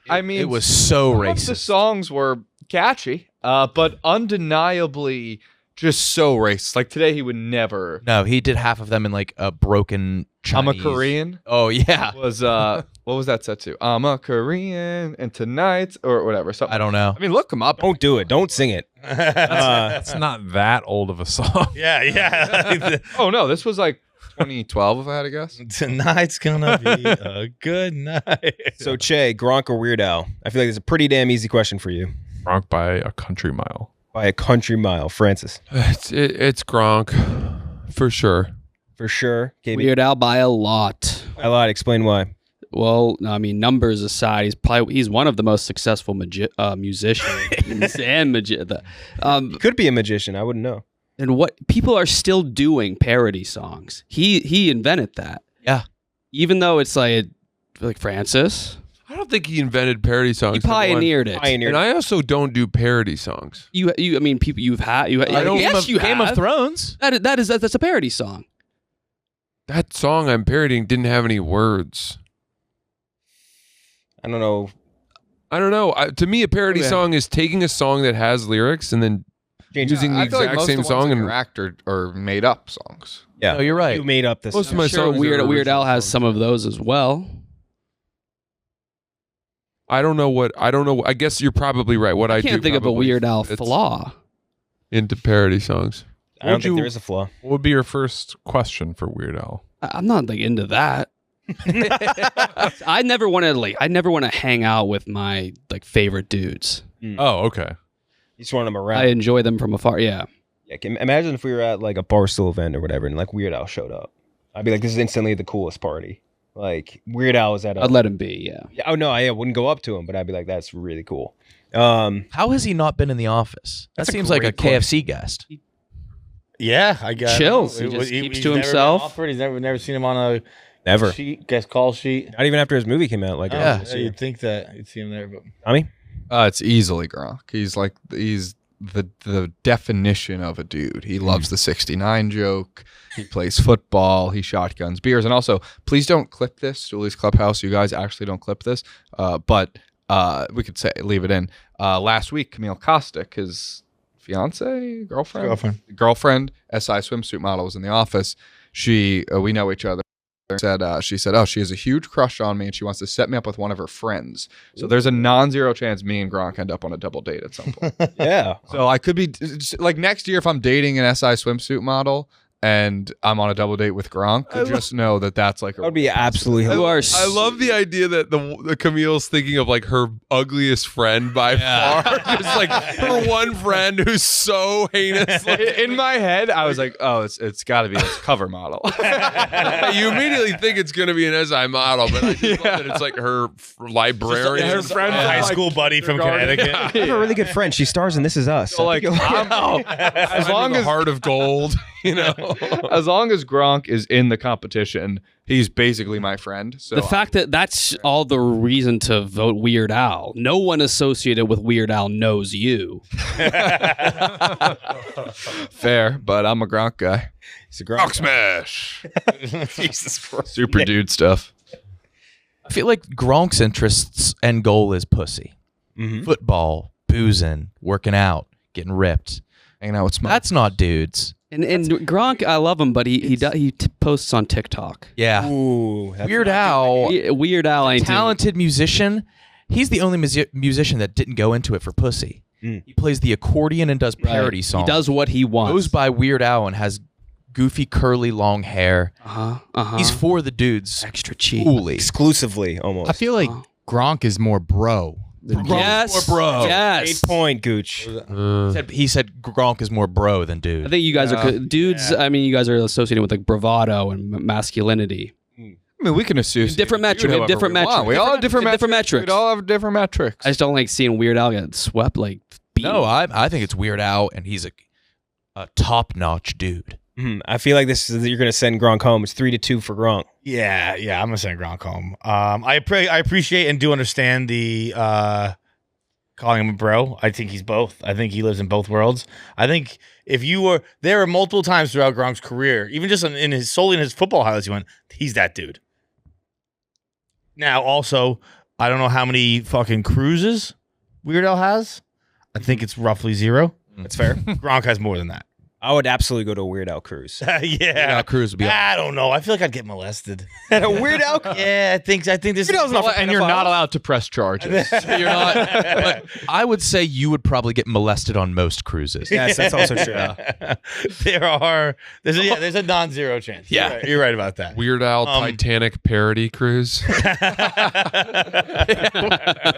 I mean, It was so some of the racist. songs were catchy, but undeniably just so racist. Like today, he would never. No, he did half of them in like a broken Chinese. I'm a Korean. Oh yeah. Was what was that set to? I'm a Korean, and tonight's or whatever. So I don't know. I mean, look him up. Don't do it. Don't sing it. It's not that old of a song. yeah. Oh no, this was like 2012, if I had to guess. Tonight's gonna be a good night. So Cheah, Gronk or Weird Al? I feel like it's a pretty damn easy question for you. Gronk by a country mile. By a country mile, Francis. It's Gronk, for sure. For sure. KB. Weird Al by a lot. I lied. Explain why. Well, I mean, numbers aside, he's one of the most successful musicians and Could be a magician. I wouldn't know. and what people are still doing parody songs. He invented that. Yeah. Even though it's like Francis, I don't think he invented parody songs. he pioneered it. And I also don't do parody songs. I mean, people I don't- yes, you Game have. of Thrones. That's a parody song. That song I'm parodying didn't have any words. I don't know. To me, a parody song is taking a song that has lyrics and then using the I feel like exact most same of the ones song. in And your act are made up songs. Yeah. No, you're right. You made up this. Most of my Sure, songs are Weird original Al has songs. some of those as well. I don't know. I guess you're probably right. What I Can't do think of a probably Weird Al fits flaw. into parody songs. I don't Would think you- there is a flaw. What would be your first question for Weird Al? I'm not like into that. I never want to hang out with my like favorite dudes. Oh, okay. You just want them I around. enjoy them from afar. Yeah. Imagine if we were at like a Barstool event or whatever, and like Weird Al showed up. I'd be like, this is instantly the coolest party. Like Weird Al was at a. I'd let him be. Yeah. Yeah, oh no, I wouldn't go up to him, but I'd be like, that's really cool. How has he not been in the office? That That's a seems like a great KFC guest. Yeah, I guess. Chills. He just keeps he's to never been himself. offered. He's never seen him on a Never. guest call sheet. Not even after his movie came out. Like, Yeah. this You'd year. think that you'd see him there, but Tommy? It's easily Gronk. He's the definition of a dude. He loves the 69 joke. He plays football. He shotguns beers. And also, please don't clip this, Julie's Clubhouse. You guys actually don't clip this. But we could leave it in. Last week, Camille Kostick, his fiance, girlfriend, SI swimsuit model, was in the office. We know each other. She said, oh, she has a huge crush on me and she wants to set me up with one of her friends. So there's a non-zero chance me and Gronk end up on a double date at some point. Yeah. So I could be like next year if I'm dating an SI swimsuit model and I'm on a double date with Gronk, just know that that's like That would be absolutely hilarious. I love the idea that the Camille's thinking of like her ugliest friend by far. Just like her one friend who's so heinous. in my head. I was like, oh, it's got to be this cover model. You immediately think it's going to be an SI model, but I just love that it's like her librarian. her friend, high school buddy from Connecticut. I have a really good friend. She stars in This Is Us. So like, As long as heart of gold, you know. as long as Gronk is in the competition, he's basically my friend. So The fact that that's all the reason to vote Weird Al. No one associated with Weird Al knows you. fair, but I'm a Gronk guy. He's a Gronk. Smash. Jesus Christ. Super dude stuff. I feel like Gronk's interests and goal is pussy. Mhm. Football, boozing, working out, getting ripped. Hanging out with Smoke. That's not dudes. And Gronk, I love him, but he posts on TikTok. Yeah. Ooh. that's Weird not Al, Weird Al ain't talented musician. He's the only musician that didn't go into it for pussy. Mm. He plays the accordion and does Right. parody songs. He does what he wants. Goes by Weird Al and has goofy, curly, long hair. He's for the dudes. extra cheap. Fully. exclusively almost. I feel like Gronk is more bro. Yes, bro. yes. 8-point Gooch. He said Gronk is more bro than dude. I think you guys are dudes. I mean, you guys are associated with like bravado and masculinity. I mean, we can assume Different metrics. different metrics. We all have different metrics. We all have different metrics. I just don't like seeing Weird Al get swept like beat. No, I think it's Weird Al, and he's a top-notch dude. I feel like this is you're going to send Gronk home. It's 3-2 for Gronk. Yeah, I'm gonna send Gronk home. I appreciate and do understand the calling him a bro. I think he's both. I think he lives in both worlds. I think if you were there are multiple times throughout Gronk's career, even just in his football highlights, he went, he's that dude. Now, also, I don't know how many fucking cruises Weird Al has. I think it's roughly 0. That's fair. Gronk has more than that. I would absolutely go to a Weird Al cruise. Yeah. Cruz would be. I don't know. I feel like I'd get molested. A Weird Al. Yeah, I think this. And you're not allowed to press charges. You're not. But I would say you would probably get molested on most cruises. Yes, that's also true. There's a non-zero chance. Yeah. You're right about that. Weird Al Titanic parody cruise.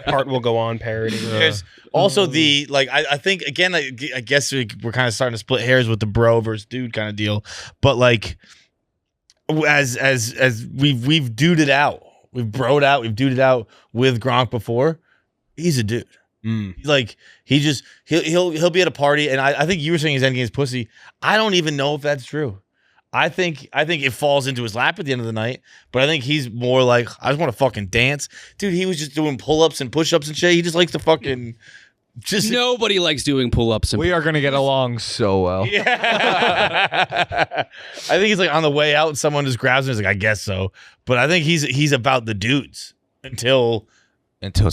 Part will go on parody. There's also the I think again I guess we're kind of starting to split hairs with the bro versus dude kind of deal, but like as we've duded out, we've broed out, we've duded out with Gronk before. He's a dude. Like he'll be at a party, and I think you were saying his endgame's pussy. I don't even know if that's true. I think it falls into his lap at the end of the night, but I think he's more like, I just want to fucking dance. Dude, he was just doing pull-ups and push-ups and shit. He just likes to fucking Nobody likes doing pull-ups. We are going to get along so well. Yeah. I think he's like on the way out and someone just grabs him and is like, I guess so. But I think he's about the dudes until the end of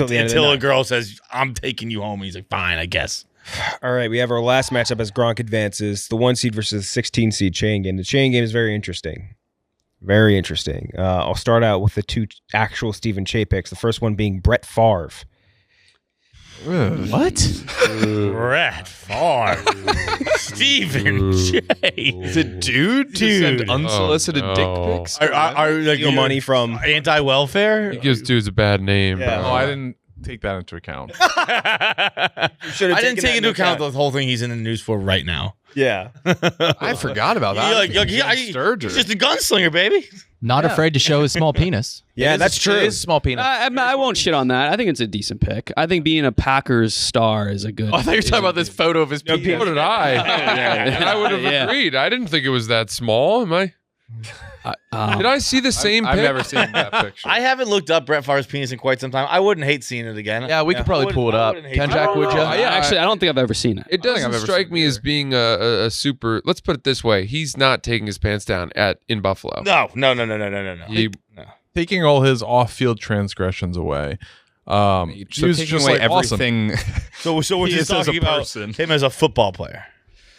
the a night. girl says, I'm taking you home. And he's like, fine, I guess. All right, we have our last matchup as Gronk advances. The 1 seed versus the 16 seed chain game. The chain game is very interesting. Very interesting. I'll start out with the 2 actual Stephen Cheah picks. The first one being Brett Favre. What? Brett Favre. Stephen Cheah. Is it dude to send unsolicited dick pics? Are like Your money from anti-welfare? He gives dudes a bad name. Yeah. bro. Oh, I didn't take that into account. I didn't take into account the whole thing he's in the news for right now. Yeah. I forgot about that. He's just a gunslinger, baby. Not afraid to show his small penis. Yeah, that's true. It is small penis. I won't shit on that. I think it's a decent pick. I think being a Packers star is a good. I thought you were talking about this photo of his penis. So did I. And I would have agreed. I didn't think it was that small. Am I? Did I see the same I've pic? never seen that picture. I haven't looked up Brett Favre's penis in quite some time. I wouldn't hate seeing it again. Yeah, we could probably pull it up. KenJac, would you? Yeah, actually, I don't think I've ever seen it. It think I've doesn't ever strike seen me it as being a super. Let's put it this way: he's not taking his pants down in Buffalo. No. He, Taking all his off-field transgressions away. So he was taking just away like awesome. everything. So we're He just is as a talking about person. him as a football player.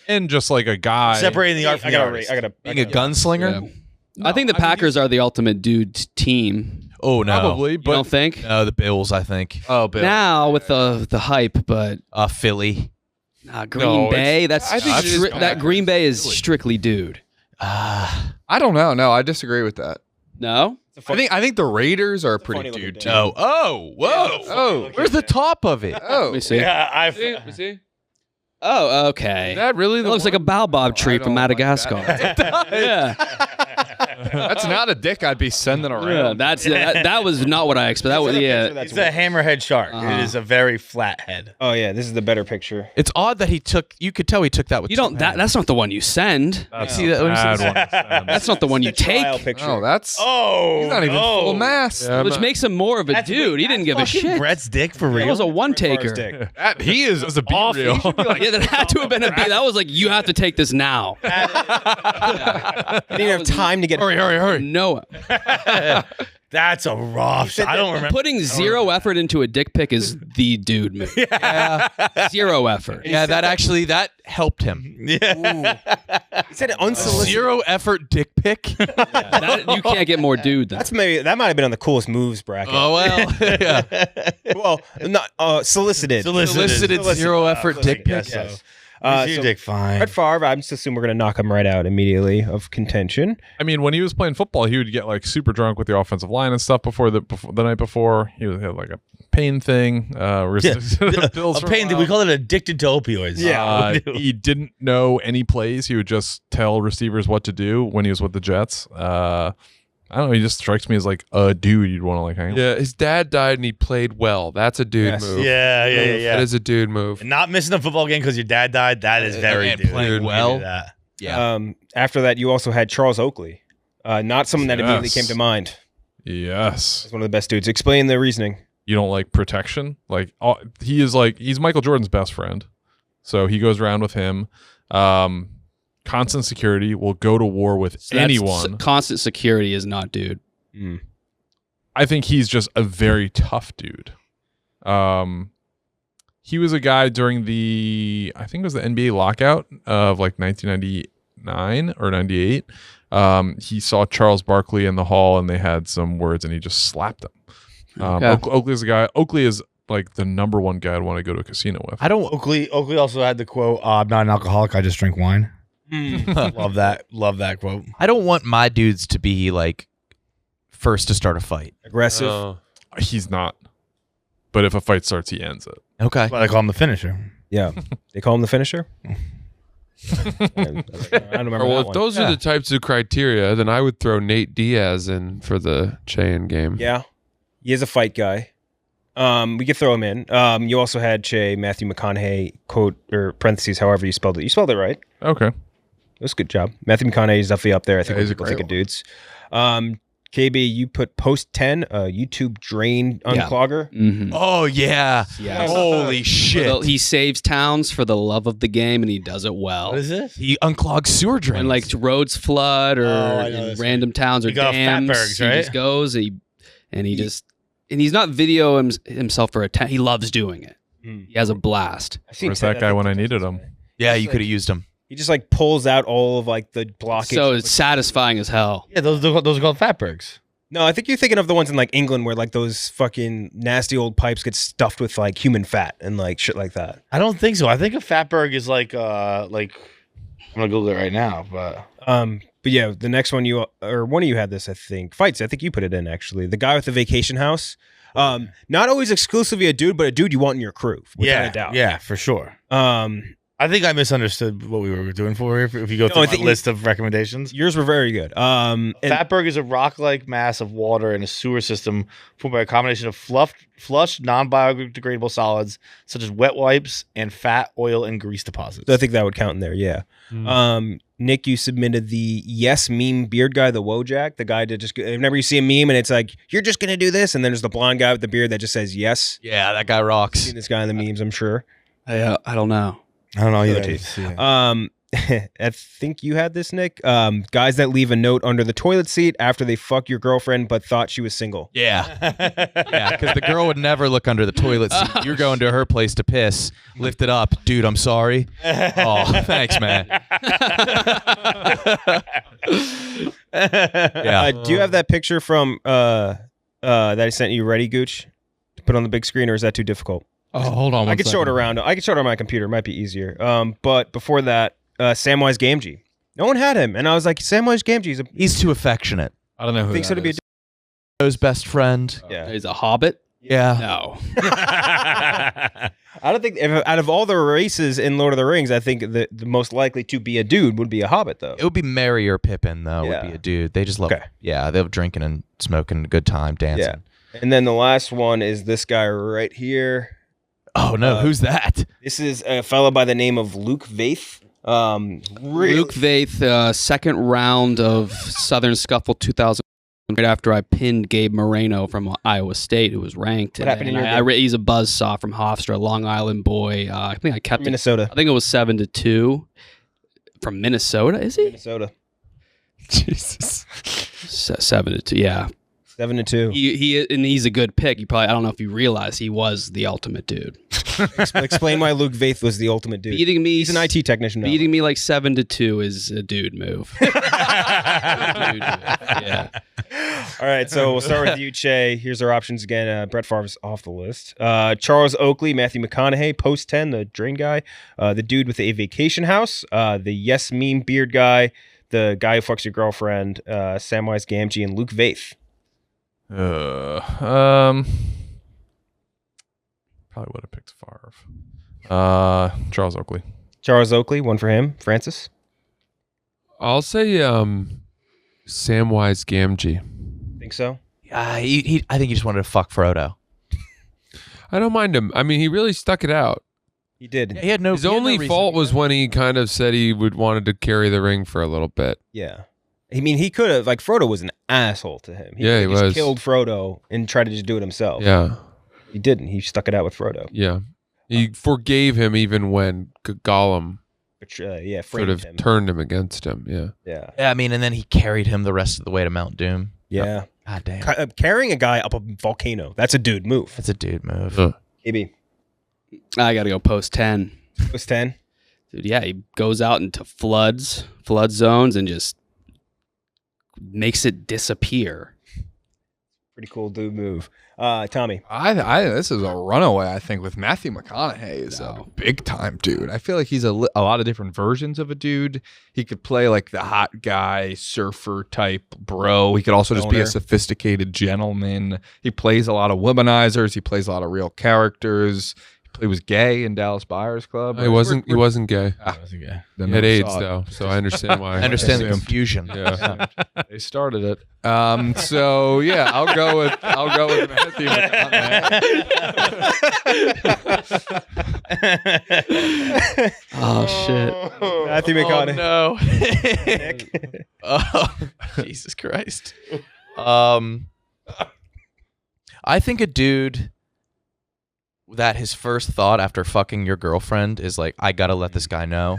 And just like a guy. Separating the art from the artist. Being a gunslinger? Yeah. I think the Packers are the ultimate dude team. Oh, no. Probably, You but don't think? No, the Bills, I think. Oh, Bill. Now with the hype, but Philly. Green No, Bay. I think it is That Green Bay is strictly dude. I don't know. No, I disagree with that. No. I think the Raiders are a funny pretty looking dude thing. too. No. Oh, whoa. Oh, Where's the top of it? Let oh. me see. Yeah, see? Oh, okay. Is that really It the looks like a baobab tree I from don't like Madagascar. yeah. That's not a dick I'd be sending around. Yeah, that was not what I expected. That was it's a hammerhead shark. It is a very flat head. Oh yeah, this is the better picture. It's odd that you could tell he took that with You don't. That's not the one you send. See that? Let me see bad this. one to send. That's not the one you Trial take. picture. Oh, that's Oh, he's not even no. full mast. Yeah, Which makes him more of a dude. He didn't give a Fucking shit. Brett's dick for That real. was a one Favre's taker. dick. That, he is a be real. Yeah, that had to have been a big. That was like you have to take this now. I didn't have time to get. Hurry. No, That's a rough shot. I don't remember. putting zero effort into a dick pic is the dude move. Zero effort. Yeah, that helped him. Yeah. He said unsolicited. Zero effort dick pic. You can't get more dude than. That might have been on the coolest moves bracket. Oh well. Yeah. Well, not solicited. Solicited zero effort dick pic. Yes. So Your dick fine. Brett Favre, I'm just assuming we're gonna knock him right out immediately of contention. I mean, when he was playing football, he would get like super drunk with the offensive line and stuff before the night before. He had like a pain thing. Bills A pain. We call it addicted to opioids. He didn't know any plays. He would just tell receivers what to do when he was with the Jets. I don't know. He just strikes me as like a dude you'd want to like hang out with. Yeah, his dad died and he played well. That's a dude move. Yeah. That is a dude move. And not missing a football game because your dad died. That is very and dude. playing We well. do that. Yeah. After that, you also had Charles Oakley. Not someone that immediately Yes. came to mind. Yes. He's one of the best dudes. Explain the reasoning. You don't like protection. Like he's Michael Jordan's best friend. So he goes around with him. Constant security, will go to war with anyone. Constant security is not dude. I think he's just a very tough dude. He was a guy during I think it was the NBA lockout of like 1999 or 98. He saw Charles Barkley in the hall and they had some words and he just slapped him. Oakley's a guy. Oakley is like the number one guy I'd want to go to a casino with. Oakley also had the quote, I'm not an alcoholic, I just drink wine. Love that quote. I don't want my dudes to be like first to start a fight. Aggressive. Oh. He's not. But if a fight starts, he ends it. Okay. That's why they call him the finisher. Yeah. They call him the finisher? I don't remember Well, that if one. those are the types of criteria, then I would throw Nate Diaz in for the Cheah game. Yeah, he is a fight guy. We could throw him in. You also had Cheah, Matthew McConaughey, quote or parentheses, however you spelled it. You spelled it right. Okay. It was a good job. Matthew McConaughey is definitely up there. I think he's when a people great think of dudes. KB, you put post 10, YouTube drain unclogger. Mhm. Oh yeah. Yes. Holy shit. He saves towns for the love of the game, and he does it well. What is this? He unclogs sewer drains. When like roads flood or I know in this random towns or He got dams, Feitelbergs, he right? just goes and he's not video himself for a he loves doing it. He has a blast. I seen Where's that guy when I needed him? yeah, you could have used him. He just like pulls out all of like the blockage. So it's satisfying as hell. Yeah, those are called Feitelbergs. No, I think you're thinking of the ones in like England where like those fucking nasty old pipes get stuffed with like human fat and like shit like that. I don't think so. I think a Feitelberg is like I'm gonna Google it right now, but yeah, the next one one of you had this, I think. Fights, I think you put it in actually. The guy with the vacation house. Not always exclusively a dude, but a dude you want in your crew, without a doubt. Yeah, for sure. I think I misunderstood what we were doing for here. If you go through my list of recommendations, yours were very good. Feitelberg is a rock-like mass of water in a sewer system formed by a combination of flushed, non-biodegradable solids such as wet wipes and fat, oil, and grease deposits. I think that would count in there. Yeah. Nick, you submitted the yes meme beard guy, the Wojak, the guy that just whenever you see a meme and it's like you're just gonna do this, and then there's the blonde guy with the beard that just says yes. Yeah, that guy rocks. Seen this guy in the memes, I'm sure. I don't know. I don't know either. I think you had this, Nick. Guys that leave a note under the toilet seat after they fuck your girlfriend but thought she was single. Yeah. Yeah, because the girl would never look under the toilet seat. You're going to her place to piss. Lift it up. Dude, I'm sorry. Oh, thanks, man. Yeah. Do you have that picture from that I sent you ready, Gooch? To put on the big screen, or is that too difficult? Oh, hold on. I could show it around. I could show it on my computer. It might be easier. But before that, Samwise Gamgee. No one had him, and I was like, Samwise Gamgee. He's too affectionate. I don't know who Thinks so that to be a is. Joe's best friend. Yeah. He's a hobbit. Yeah. No. I don't think out of all the races in Lord of the Rings, I think the most likely to be a dude would be a hobbit, though. It would be Merry or Pippin, though, Yeah. would be a dude. They just love, Okay. yeah, they love drinking and smoking, good time, dancing. Yeah. And then the last one is this guy right here. Oh, no, who's that? This is a fellow by the name of Luke Vaith. Luke Vaith, second round of Southern Scuffle 2000. Right after I pinned Gabe Moreno from Iowa State, who was ranked. What happened in your game? He's a buzzsaw from Hofstra, Long Island boy. I think I kept Minnesota. I think it was 7-2 from Minnesota. Is he? Minnesota. Jesus. 7-2. Yeah. 7-2. He's a good pick. I don't know if you realize he was the ultimate dude. Explain why Luke Vaith was the ultimate dude. Beating me, He's an IT technician now. Beating me like 7-2 is a dude move. Dude move. Yeah. All right, so we'll start with you, Cheah. Here's our options again. Brett Favre's off the list. Charles Oakley, Matthew McConaughey, post 10, the drain guy, the dude with a vacation house, the yes meme beard guy, the guy who fucks your girlfriend, Samwise Gamgee, and Luke Vaith. Probably would have picked Favre. Charles Oakley. Charles Oakley, one for him. Francis? I'll say Samwise Gamgee. Think so? I think he just wanted to fuck Frodo. I don't mind him. I mean, he really stuck it out. He did. Yeah, he had no. His only fault was when he kind of said he wanted to carry the ring for a little bit. Yeah. I mean, he could have, like, Frodo was an asshole to him. Yeah, he just was. Killed Frodo and tried to just do it himself. Yeah. He didn't. He stuck it out with Frodo. Yeah. He forgave him even when Gollum Which, yeah, sort framed of him. turned him against him. Yeah. Yeah. Yeah, I mean, and then he carried him the rest of the way to Mount Doom. Yeah. God damn. Carrying a guy up a volcano, that's a dude move. That's a dude move. Ugh. AB. I got to go post 10. Was 10. Dude, yeah, he goes out into flood zones and just makes it disappear. Pretty cool dude move. Tommy. This is a runaway, I think, with Matthew McConaughey is a big time dude. I feel like he's a lot of different versions of a dude. He could play like the hot guy, surfer type bro. He could also just be a Stoner. sophisticated gentleman. He plays a lot of womanizers. He plays a lot of real characters. He he was gay in Dallas Buyers Club. He wasn't gay. Then He had never AIDS saw it. though, so I understand why. I understand the confusion. Yeah. They started it. So yeah, I'll go with Matthew McConaughey. Oh shit. Matthew McConaughey. Oh, no. Jesus Christ. I think a dude that his first thought after fucking your girlfriend is like, I gotta let this guy know.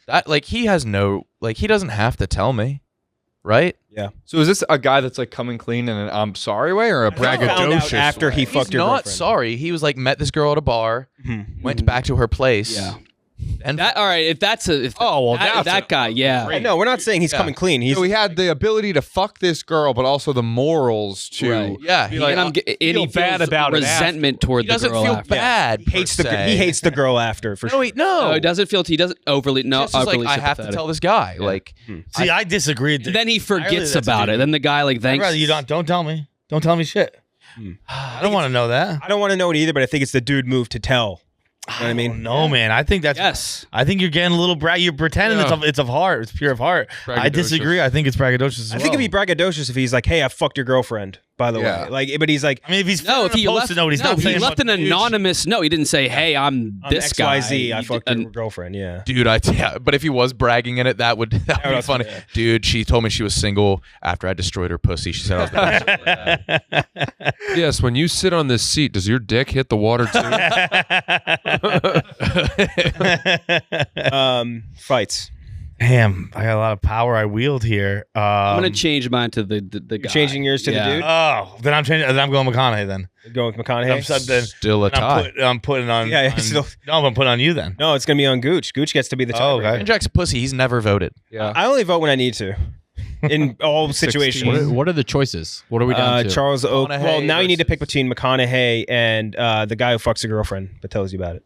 That like he doesn't have to tell me, right? Yeah. So is this a guy that's like coming clean in an I'm sorry way or a Found out braggadocious after he way? fucked He's your not girlfriend. sorry. He was like met this girl at a bar, went back to her place. Yeah. And That all right? If that's a that guy, yeah. No, we're not saying he's coming clean. He's So he had the ability to fuck this girl, but also the morals to Right. yeah, be like, and he feel bad feels about it resentment toward he the doesn't girl feel after. bad. he hates the girl after for sure. No, He doesn't overly Just is overly like I have to sympathetic. tell this guy. Like See, I disagreed. And then he forgets that's a about dude. it. Then the guy like I'd thanks. rather you don't tell me. Don't tell me shit. I don't want to know that. I don't want to know it either, but I think it's the dude move to tell. You know what I mean? No, man. I think that's. Yes. I think you're getting a little brag. You're pretending Yeah. it's of heart. It's pure of heart. I Braggadocious. disagree. I think it's braggadocious. As I think well. it'd be braggadocious if he's like, "Hey, I fucked your girlfriend." By the Yeah. way, like, but he's like, I mean, if he's No, if he left, note, he's not he saying left an something huge. anonymous. No, he didn't say, "Hey, I'm "I'm this guy." XYZ. I He fucked did- your girlfriend." Yeah. dude, but if he was bragging in it, that would be was funny. funny. Dude, she told me she was single after I destroyed her pussy. She said I was the Yes, when you sit on this seat, does your dick hit the water too? Fights. Damn, I got a lot of power I wield here. I'm gonna change mine to the guy. Changing yours to the dude. Oh, then I'm changing. Then I'm going McConaughey. Then Going with McConaughey. Still a tie. I'm putting on. Yeah, on- still- no, I'm putting on you then. No, it's gonna be on Gooch. Gooch gets to be the Oh, tiebreaker. okay. KenJac's a pussy. He's never voted. Yeah. I only vote when I need to, in all situations. What are the choices? What are we down to? Charles Oak. McConaughey Well, now you need to pick versus- between McConaughey and the guy who fucks a girlfriend but tells you about it.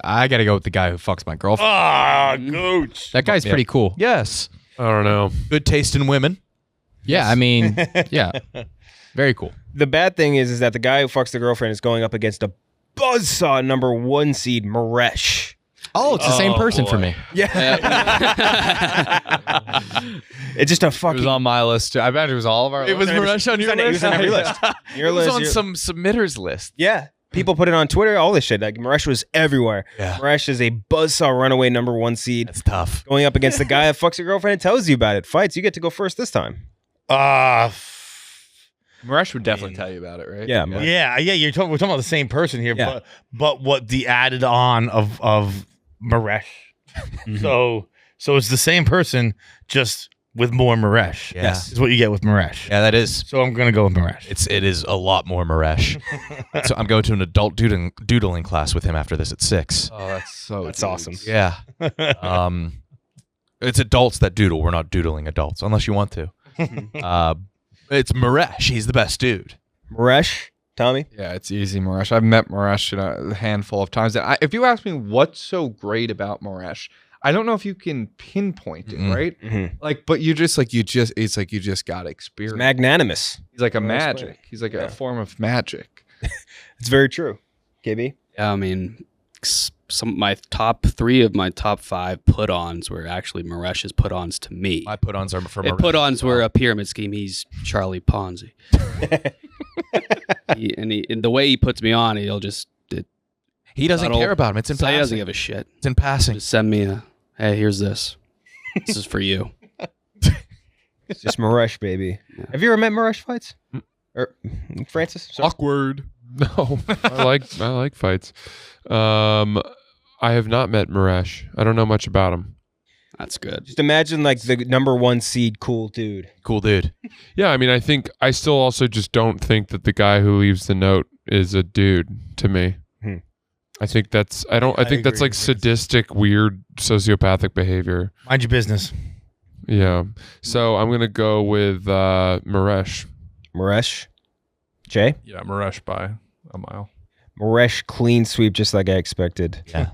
I got to go with the guy who fucks my girlfriend. Ah, Gooch. That guy's pretty cool. Yes. I don't know. Good taste in women. Yeah, I mean, yeah. Very cool. The bad thing is that the guy who fucks the girlfriend is going up against a buzzsaw #1 seed, Maresh. Oh, it's the same person for me. Yeah. It's just a It was fucking. on my list too. I bet it was all of our. It was lists. Maresh on your He was list. on every list. Your It was list, on your- some submitters list. Yeah. People put it on Twitter, all this shit. Like, Maresh was everywhere. Yeah. Maresh is a buzzsaw runaway #1 seed That's tough. going up against the guy that fucks your girlfriend and tells you about it. Fights, you get to go first this time. Maresh would definitely tell you about it, right? Yeah, Yeah. We're talking about the same person here, Yeah. but what the added on of Maresh. So it's the same person, just with more Maresh. Yeah. Yes. Is what you get with Maresh. Yeah, that is. So I'm gonna go with Maresh. It is a lot more Maresh. So I'm going to an adult doodling class with him after this at 6. Oh, that's so. That's deep. awesome. Yeah. It's adults that doodle. We're not doodling adults unless you want to. It's Maresh. He's the best dude. Maresh, Tommy? Yeah, it's easy, Maresh. I've met Maresh a handful of times. If you ask me what's so great about Maresh, I don't know if you can pinpoint it, right? Mm-hmm. Like, but it's like you just got experience. Magnanimous. He's like a Well, that's magic. great. He's like Yeah. a form of magic. It's very true. KB? Yeah, I mean, some of my top 3 of my top 5 put-ons were actually Maresh's put-ons to me. My put-ons are for If Maresh. put-ons were a pyramid scheme, he's Charlie Ponzi. And the way he puts me on, he doesn't subtle- care about him. It's in he doesn't passing. give a shit. It's in passing. Just send me hey, here's this. This is for you. It's just Maresh, baby. Have you ever met Maresh fights? Or Francis? Sorry. Awkward. No, I like fights. I have not met Maresh. I don't know much about him. That's good. Just imagine like the #1 seed cool dude. Cool dude. Yeah, I mean, I still also just don't think that the guy who leaves the note is a dude to me. I think that's I think that's agree like with sadistic, weird, sociopathic behavior. Mind your business. Yeah. So I'm gonna go with Maresh. Maresh? Jay? Yeah, Maresh by a mile. Maresh clean sweep just like I expected. Yeah.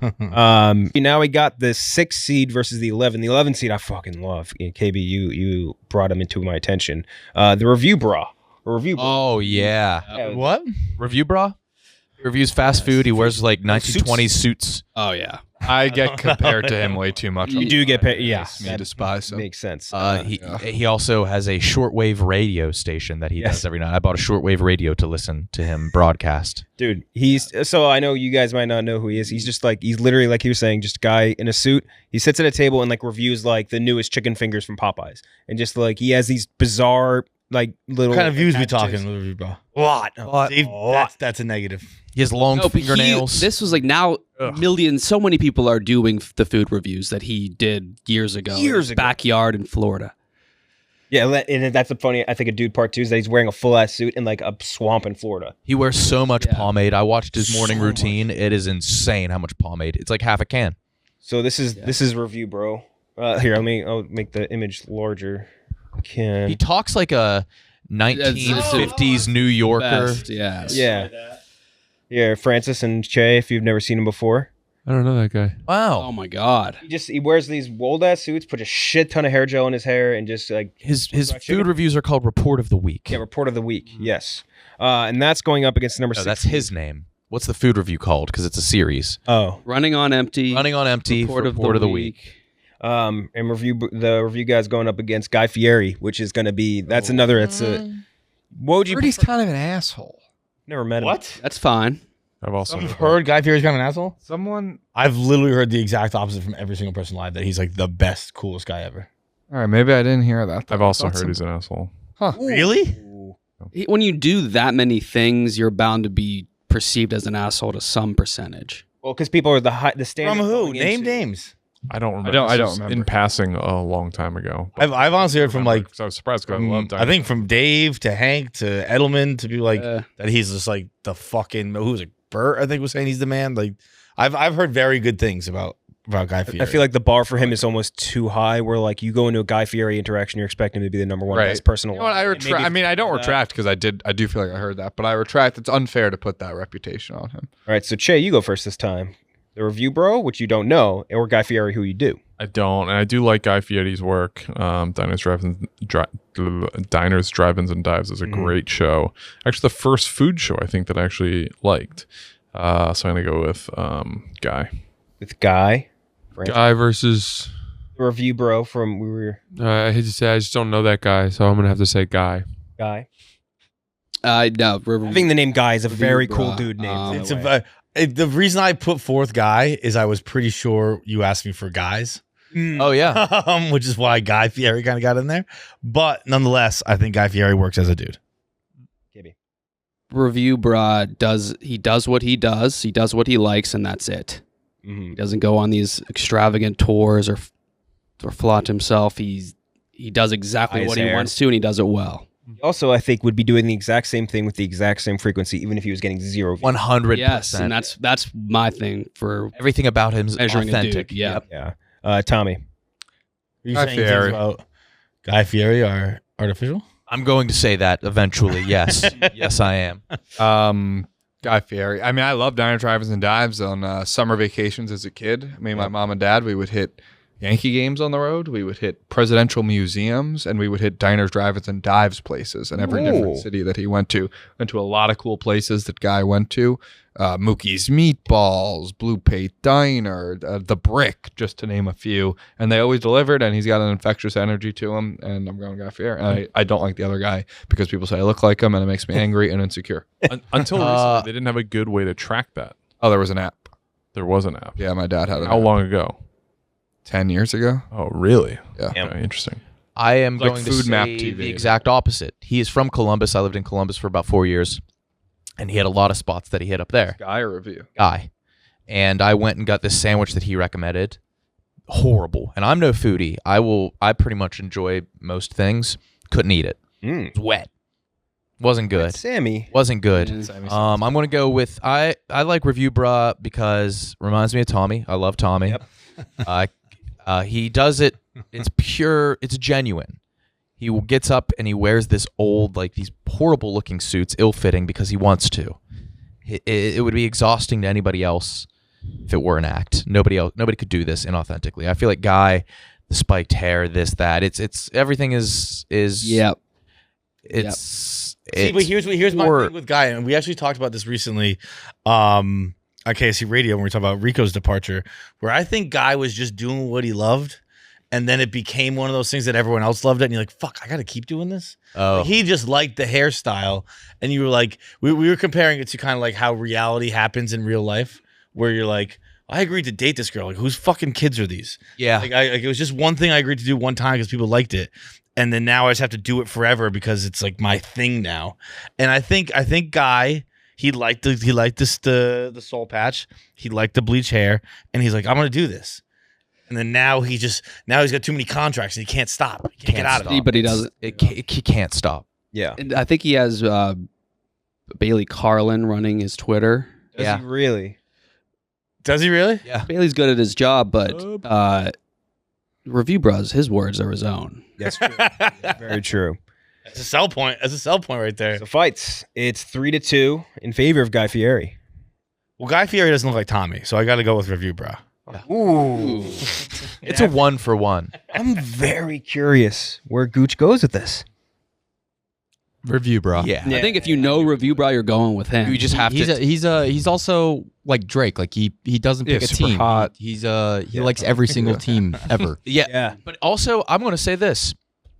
Now we got the 6 seed versus the 11. The 11 seed I fucking love. KB, you brought him into my attention. The review bra. Oh, yeah. What? Review bra? Reviews fast food. He wears like 1920s suits. Oh yeah. I get compared to him way too much. You do get paid. Yeah, Makes me that despise him. makes sense. He also has a shortwave radio station that he does every night. I bought a shortwave radio to listen to him broadcast. Dude, so I know you guys might not know who he is. He's just like, he's literally like you were saying, just a guy in a suit. He sits at a table and like reviews like the newest chicken fingers from Popeyes, and just like he has these bizarre like little. What kind of views we packages. talking, bro? What? See, that's a negative. He has long No, but fingernails. this was like now millions. So many people are doing the food reviews that he did years ago. in his backyard in Florida. Yeah, and that's the funny. I think a dude part 2 is that he's wearing a full ass suit in like a swamp in Florida. He wears so much pomade. I watched his morning routine. It is insane how much pomade. It's like half a can. So this is review, bro. Here, I'll make the image larger. He talks like a 1950s New Yorker. Best, yeah. Yeah. Yeah, Francis and Cheah, if you've never seen him before. I don't know that guy. Wow. Oh my God. He wears these old ass suits, puts a shit ton of hair gel in his hair, and just like His food reviews are called Report of the Week. yeah, report of the week. Yes, and that's going up against number 6. That's his name. What's the food review called? Because it's a series. Oh, Running on empty. Running on empty. Report of Report the of the Week. and the review guy's going up against Guy Fieri, which is going to be another. It's a. What would you? He's kind of an asshole. Never met him. What? That's fine. I've also I've heard Guy Fieri's kind of an asshole. Someone. I've literally heard the exact opposite from every single person live, that he's like the best, coolest guy ever. All right, maybe I didn't hear that. I've also heard he's an asshole. Really? When you do that many things, you're bound to be perceived as an asshole to some percentage. Well, because people are the standard. From who? going Name into- names. I don't remember. I don't This was remember. in passing a long time ago. I've honestly heard from like So I was surprised because I loved. I think from Dave to Hank to Edelman to people like that he's just like the fucking who was it? Bert, I think was saying he's the man. Like I've heard very good things about Guy Fieri. I feel like the bar for him is almost too high. Where like you go into a Guy Fieri interaction, you're expecting him to be the number one Right. best person You know what? alive. I mean, I don't retract because I do feel like I heard that, but I retract. It's unfair to put that reputation on him. All right, so Cheah, you go first this time. The review bro, which you don't know, or Guy Fieri, who you do. I don't, and I do like Guy Fieri's work. Diners, Drive-Ins, and Dives is a great show. Actually, the first food show I think that I actually liked. So I'm gonna go with Guy. With Guy. Guy versus. The review bro from I hate to say, I just don't know that guy, so I'm gonna have to say Guy. Guy. No. Having the name Guy is a very Review cool bra. dude name. it's the reason I put forth Guy is I was pretty sure you asked me for guys. Oh, yeah. Which is why Guy Fieri kind of got in there. But nonetheless, I think Guy Fieri works as a dude. Review bra does what he does. He does what he likes, and that's it. He doesn't go on these extravagant tours or flaunt himself. He does exactly what he wants to, and he does it well. Also, I think would be doing the exact same thing with the exact same frequency, even if he was getting 0 views. 100%. Yes, and that's my thing for everything about him is measuring authentic. a dude. Yeah. Yeah. Tommy. Are you Guy saying things Fieri. about Guy Fieri are artificial? I'm going to say that eventually. Yes. Yes, I am. Guy Fieri. I mean, I love Diners, Drive-Ins, and Dives on summer vacations as a kid. Me and my mom and dad, we would hit Yankee games on the road. We would hit presidential museums, and we would hit diners, drive-ins, and dives places in every different city that he went to. Went to a lot of cool places that Guy went to. Mookie's Meatballs, Blue Pate Diner, The Brick, just to name a few. And they always delivered, and he's got an infectious energy to him, and I'm going Guy Fieri. And I don't like the other guy because people say I look like him, and it makes me angry and insecure. Until recently, they didn't have a good way to track that. Oh, there was an app. There was an app. Yeah, my dad had it. How long ago? 10 years ago. Oh, really? Yeah. Okay, interesting. I am Like going to Food Map say TV. the exact opposite. He is from Columbus. I lived in Columbus for about 4 years, and he had a lot of spots that he hit up there. Guy or review? Guy. And I went and got this sandwich that he recommended. Horrible. And I'm no foodie. I pretty much enjoy most things. Couldn't eat it. It was wet. Wasn't good. Sammy. Wasn't good. Yeah. I'm going to go with I like Review Bra because it reminds me of Tommy. I love Tommy. Yep. He does it. It's pure. It's genuine. He gets up and he wears this old, like these horrible looking suits, ill-fitting because he wants to. It would be exhausting to anybody else if it were an act. Nobody could do this inauthentically. I feel like Guy, the spiked hair, this, that. It's everything is. Yep. It's See, but here's my thing with Guy, and we actually talked about this recently on KSC Radio when we talked about Rico's departure, where I think Guy was just doing what he loved, and then it became one of those things that everyone else loved it, and you're like, fuck, I got to keep doing this? Oh. Like, he just liked the hairstyle, and you were like, we were comparing it to kind of like how reality happens in real life, where you're like, I agreed to date this girl. Like, whose fucking kids are these? Yeah. Like, it was just one thing I agreed to do one time because people liked it. And then now I just have to do it forever because it's like my thing now. And I think Guy, he liked the soul patch. He liked the bleach hair. And he's like, I'm gonna do this. And then now he's got too many contracts and he can't stop. He can't get out of it. But he doesn't. He can't stop. Yeah. And I think he has Bailey Carlin running his Twitter. Does he really? Does he really? Yeah. Bailey's good at his job, but Review Bros, his words are his own. That's true. Very true. That's a sell point. That's a sell point right there. So fights. It's 3-2 in favor of Guy Fieri. Well, Guy Fieri doesn't look like Tommy, so I got to go with Review Bro. Ooh. It's a 1-for-1. I'm very curious where Gooch goes with this. Review, bro. Yeah. I think if you know Review Bro, you're going with him. You just have to. He's also like Drake. Like he doesn't pick a super team. hot. He likes every single team ever. Yeah. But also, I'm going to say this.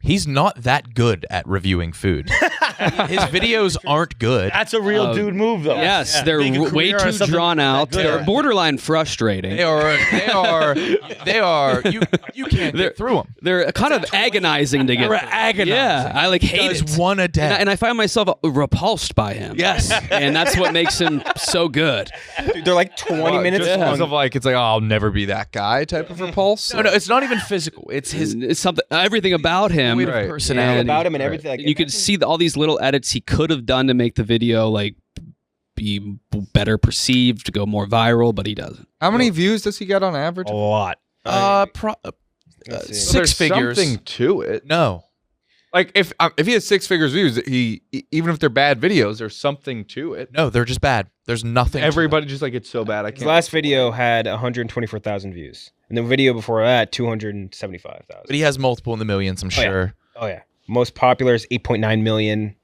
He's not that good at reviewing food. His videos aren't good. That's a real dude move, though. Yes, Yeah. they're Make a way career out of too something drawn out. that good. They're borderline frustrating. They are. You can't get through them. They're kind of agonizing to get. They're through. agonizing. Yeah, I like hate Does it. one a day. And I find myself repulsed by him. Yes. And that's what makes him so good. Dude, they're like 20 minutes Just long. because of like, it's like, oh, I'll never be that guy type of repulse. No, it's not even physical. It's his. It's something. Everything about him. Way of Right. personality. About him and everything. Like, You could see all these little edits he could have done to make the video like be better perceived, to go more viral, but he doesn't. How many views does he get on average? A lot. Let's see. So there's six figures. Something to it. No. Like if he has 6 figures views, even if they're bad videos, there's something to it. No, they're just bad. There's nothing. to Everybody just like, it's so bad. I His can't. last video had 124,000 views. And the video before that, 275,000. But he has multiple in the millions, I'm Oh, yeah. sure. Oh, yeah. Most popular is 8.9 million.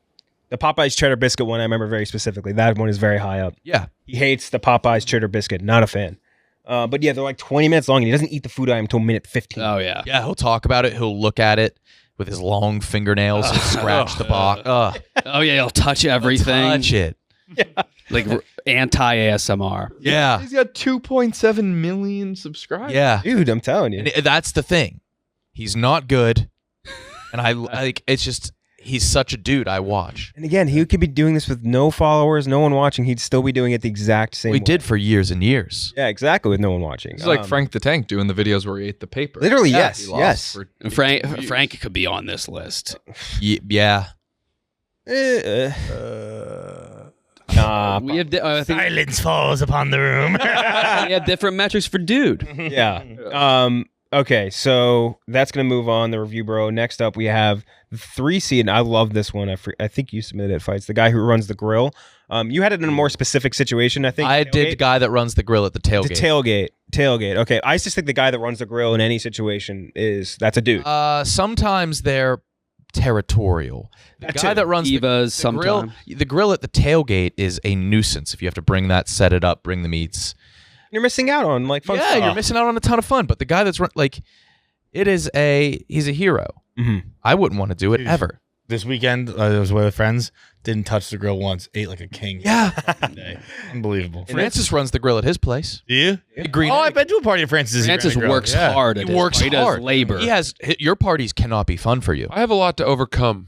The Popeyes cheddar biscuit one, I remember very specifically. That one is very high up. Yeah. He hates the Popeyes cheddar biscuit. Not a fan. But yeah, they're like 20 minutes long, and he doesn't eat the food item until minute 15. Oh yeah. Yeah, he'll talk about it. He'll look at it with his long fingernails and scratch the box. Oh yeah. He'll touch everything. Touch it. Like anti ASMR. Yeah. He's got 2.7 million subscribers. Yeah. Dude, I'm telling you. And that's the thing. He's not good. And I like, it's just, he's such a dude I watch. And again, he could be doing this with no followers, no one watching. He'd still be doing it the exact same We way. did for years and years. Yeah, exactly, with no one watching. He's like Frank the Tank doing the videos where he ate the paper. Literally, Yeah, yes, he lost yes. for- And Frank could be on this list. Yeah. Nah, We have I think Silence falls upon the room. we have different metrics for dude. yeah. Okay, so that's gonna move on the review, bro. Next up, we have the 3 seed, and I love this one. I think you submitted it, Fights. The guy who runs the grill. You had it in a more specific situation, I think. I did the guy that runs the grill at the The tailgate. tailgate. Okay, I just think the guy that runs the grill in any situation that's a dude. Sometimes they're territorial. The That guy too. that runs the Divas grill, sometimes. the grill at the tailgate is a nuisance. If you have to bring that, set it up, bring the meats. You're missing out on like fun Yeah, stuff. you're missing out on a ton of fun. But the guy that's he's a hero. Mhm. I wouldn't want to do it Dude. ever. This weekend, I was away with friends. Didn't touch the grill once. Ate like a king. Yeah. Day. Unbelievable. Francis runs the grill at his place. Do you? Green Oh, Egg. I've been to a party at Francis. Francis works hard. At He his works part. He does hard. labor. He has your parties cannot be fun for you. I have a lot to overcome.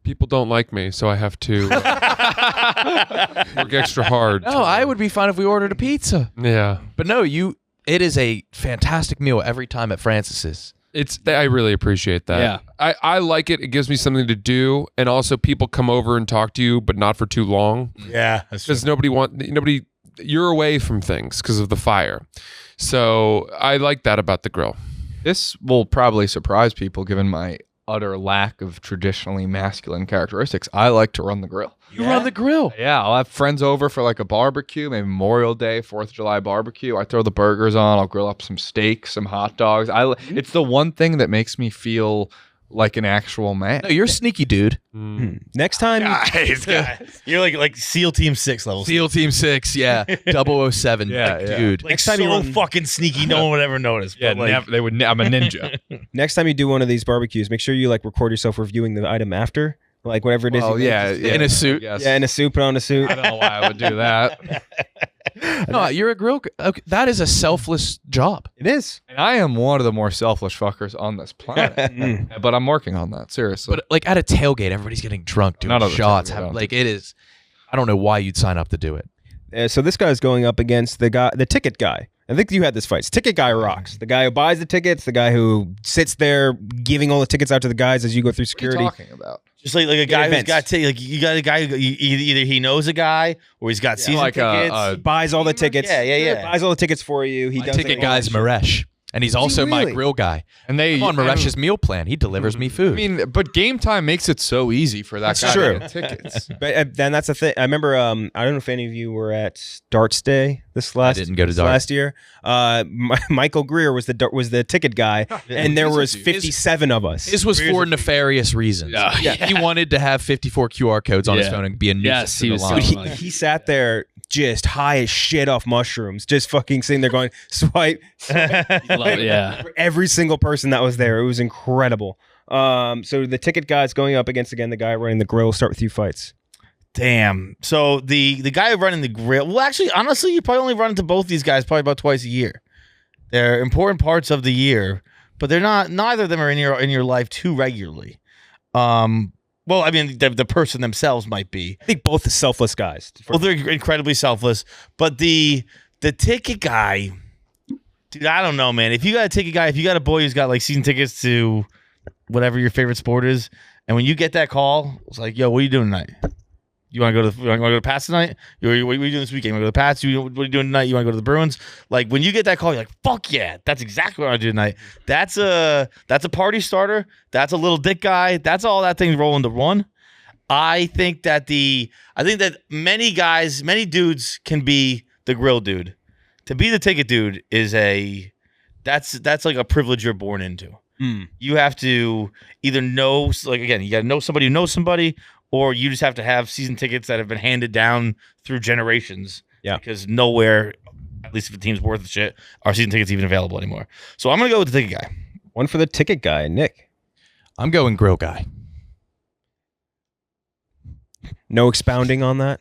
People don't like me, so I have to work extra hard. No, I would be fine if we ordered a pizza. Yeah, But no, it is a fantastic meal every time at Francis's. I really appreciate that. Yeah. I like it. It gives me something to do, and also people come over and talk to you, but not for too long, Yeah, that's true. because nobody. You're away from things because of the fire. So I like that about the grill. This will probably surprise people given my utter lack of traditionally masculine characteristics. I like to run the grill. You run the grill. Yeah, I'll have friends over for like a barbecue, maybe Memorial Day, 4th of July barbecue. I throw the burgers on. I'll grill up some steaks, some hot dogs. It's the one thing that makes me feel like an actual man. No, you're a sneaky dude. Next time, guys. You're like SEAL Team 6 levels. SEAL Team 6, yeah. 007, Yeah, like, yeah. dude. Like Next time you so run- fucking sneaky, no one would ever notice. Yeah, But like, I'm a ninja. next time you do one of these barbecues, make sure you like record yourself reviewing the item after, like whatever it is. Well, you make, yeah, just- yeah, In a suit. Yes. yeah, in a suit, put on a suit. I don't know why I would do that. No, you're a grill. Okay, that is a selfless job. It is. And I am one of the more selfish fuckers on this planet. But I'm working on that, seriously. But like at a tailgate, everybody's getting drunk, doing Not at a shots. tailgate, I don't Like it is. I don't know why you'd sign up to do it. So this guy's going up against the ticket guy. I think you had this fight. Ticket guy rocks. The guy who buys the tickets, the guy who sits there giving all the tickets out to the guys as you go through what are you security. talking about? just like a guy who's events. got like you got a guy who either he knows a guy or he's got season Like a- tickets. a- Buys all the tickets. Yeah. Buys all the tickets for you. He My does ticket all guy's that shit. Maresh, and he's also my really? grill guy. And they I'm on Maresh's meal plan. He delivers me food. I mean, but game time makes it so easy for that That's guy true. to get tickets. But then that's the thing. I remember. I don't know if any of you were at Darts Day this last. didn't go to this darts. last year. Michael Greer was the ticket guy, and there was 57 of us. His was for nefarious reasons. Yeah. He wanted to have 54 QR codes on his Yeah. phone and be a nuisance Yes, to he the was line. so he sat there just high as shit off mushrooms, just fucking sitting there going swipe Yeah. for every single person that was there. It was incredible. So the ticket guy's going up against again the guy running the grill. Start with you fights. Damn. So the guy running the grill. Well, actually, honestly, you probably only run into both these guys probably about twice a year. They're important parts of the year, but they're not. Neither of them are in your life too regularly. Well, I mean, the person themselves might be. I think both the selfless guys. Well, they're incredibly selfless, but the ticket guy, dude, I don't know, man. If you got a ticket guy, if you got a boy who's got like season tickets to whatever your favorite sport is, and when you get that call, it's like, yo, what are you doing tonight? You want to go to Pats tonight? What are you doing this weekend? You want to go to the Pats? What are you doing tonight? You want to go to the Bruins? Like when you get that call, you're like, fuck yeah, that's exactly what I want to do tonight. That's a party starter. That's a little dick guy. That's all that thing's rolling to one. I think that many dudes can be the grill dude. To be the ticket dude is that's like a privilege you're born into. You have to either know, like again, you got to know somebody who knows somebody, or you just have to have season tickets that have been handed down through generations. Yeah. Because nowhere, at least if a team's worth of shit, are season tickets even available anymore. So I'm gonna go with the ticket guy. One for the ticket guy, Nick. I'm going grill guy. No expounding on that.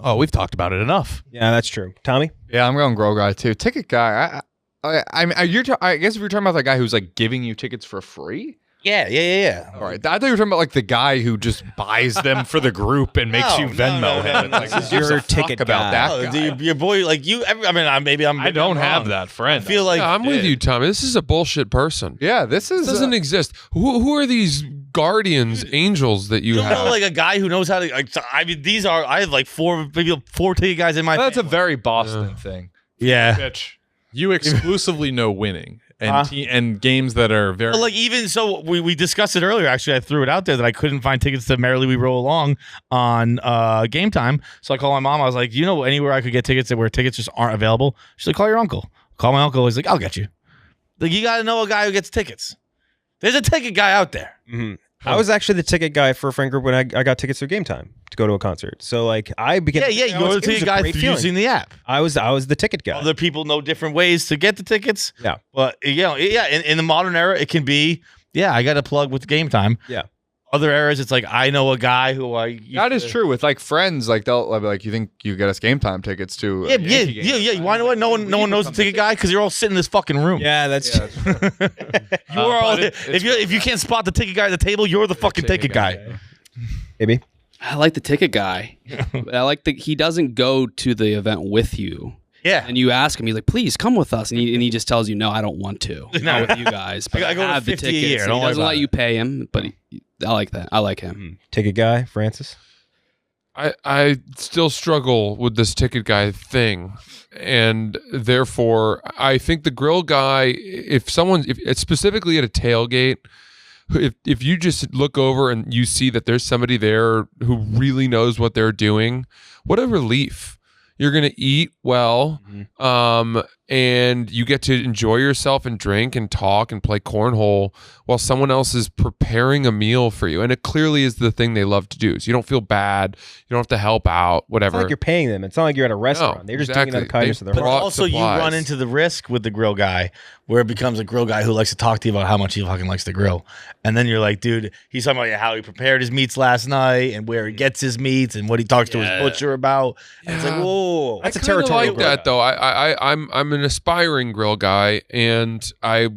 Oh, we've talked about it enough. Yeah, that's true. Tommy. Yeah, I'm going grill guy too. Ticket guy. I guess if you're talking about that guy who's like giving you tickets for free. Yeah. All right, I thought you were talking about like the guy who just buys them for the group and makes you Venmo him. It's like, This is who gives your a fuck ticket about guy. that guy? Your boy, like you. Maybe I'm. I don't have wrong. that friend. I feel like Yeah, I'm with you, Tommy. This is a bullshit person. Yeah, this is This doesn't exist. Who are these guardians, angels that you You don't have? know, like a guy who knows how to. I mean, I have like four ticket guys in my. That's a family. very Boston thing. Yeah. Bitch. You exclusively know winning and games that are very. But like even so, we discussed it earlier. Actually, I threw it out there that I couldn't find tickets to Merrily We Roll Along on Game Time. So I called my mom. I was like, "Do you know anywhere I could get tickets where tickets just aren't available?" She's like, "Call your uncle." Call my uncle. He's like, "I'll get you." Like you got to know a guy who gets tickets. There's a ticket guy out there. Mm-hmm. I was actually the ticket guy for a friend group when I got tickets through Game Time to go to a concert. So like I became You're the ticket guy through using the app. I was the ticket guy. Other people know different ways to get the tickets. Yeah. But in the modern era, it can be, I got to plug with Game Time. Yeah. Other eras, it's like I know a guy who That is true with like friends. Like they'll be like, you think you get us Game Time tickets to? Yeah. You want to know what? No one knows the ticket guy because you're all sitting in this fucking room. Yeah, that's You are all. If you can't spot the ticket guy at the table, you're the fucking ticket guy. maybe. I like the ticket guy. I like that he doesn't go to the event with you. Yeah. And you ask him, he's like, "Please come with us," and he just tells you, "No, I don't want to. No. Not with you guys." But I I go to have the 50 a tickets. year. And Don't he worry doesn't about let it. you pay him, but I like that. I like him. Ticket guy, Francis. I still struggle with this ticket guy thing, and therefore I think the grill guy, if it's specifically at a tailgate, if you just look over and you see that there's somebody there who really knows what they're doing, what a relief. You're gonna eat well. and you get to enjoy yourself and drink and talk and play cornhole while someone else is preparing a meal for you. And it clearly is the thing they love to do. So you don't feel bad. You don't have to help out, It's whatever. not like you're paying them. It's not like you're at a restaurant. They're just doing it out of exactly. kindness of their They But heart. brought also, you supplies. run into the risk with the grill guy where it becomes a grill guy who likes to talk to you about how much he fucking likes to grill. And then you're like, dude, he's talking about how he prepared his meats last night and where he gets his meats and what he talks to his butcher about. And it's like, Yeah. whoa. That's a I kinda territorial like grill that though. I'm an aspiring grill guy, and I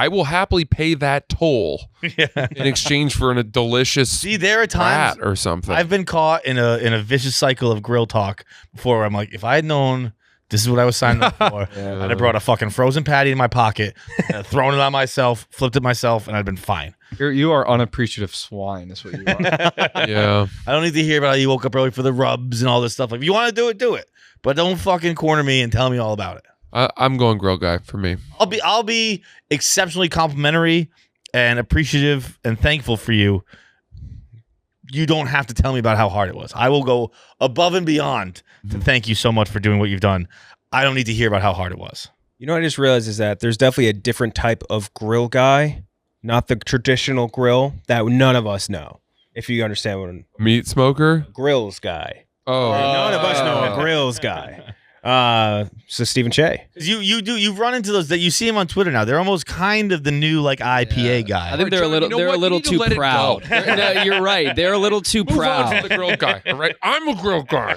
will happily pay that toll in exchange for a delicious See, there are times rat or something. I've been caught in a vicious cycle of grill talk before where I'm like, if I had known this is what I was signing up for, I'd have brought a fucking frozen patty in my pocket, thrown it on myself, flipped it myself, and I'd been fine. You are unappreciative swine. That's what you are. Yeah. I don't need to hear about how you woke up early for the rubs and all this stuff. Like, if you want to do it. But don't fucking corner me and tell me all about it. I'm going grill guy for me. I'll be exceptionally complimentary and appreciative and thankful for you. You don't have to tell me about how hard it was. I will go above and beyond to thank you so much for doing what you've done. I don't need to hear about how hard it was. You know what I just realized is that there's definitely a different type of grill guy, not the traditional grill that none of us know. If you understand what I'm Meat smoker. grills guy. Oh, None of us know a grills guy. So Stephen Cheah. You've run into those that you see him on Twitter now. They're almost kind of the new like IPA guy. I think they're a little. You know they're what? a little You need to too let it go. proud. No, you're right. They're a little too move on proud. to the grill guy. All right, I'm a grill guy.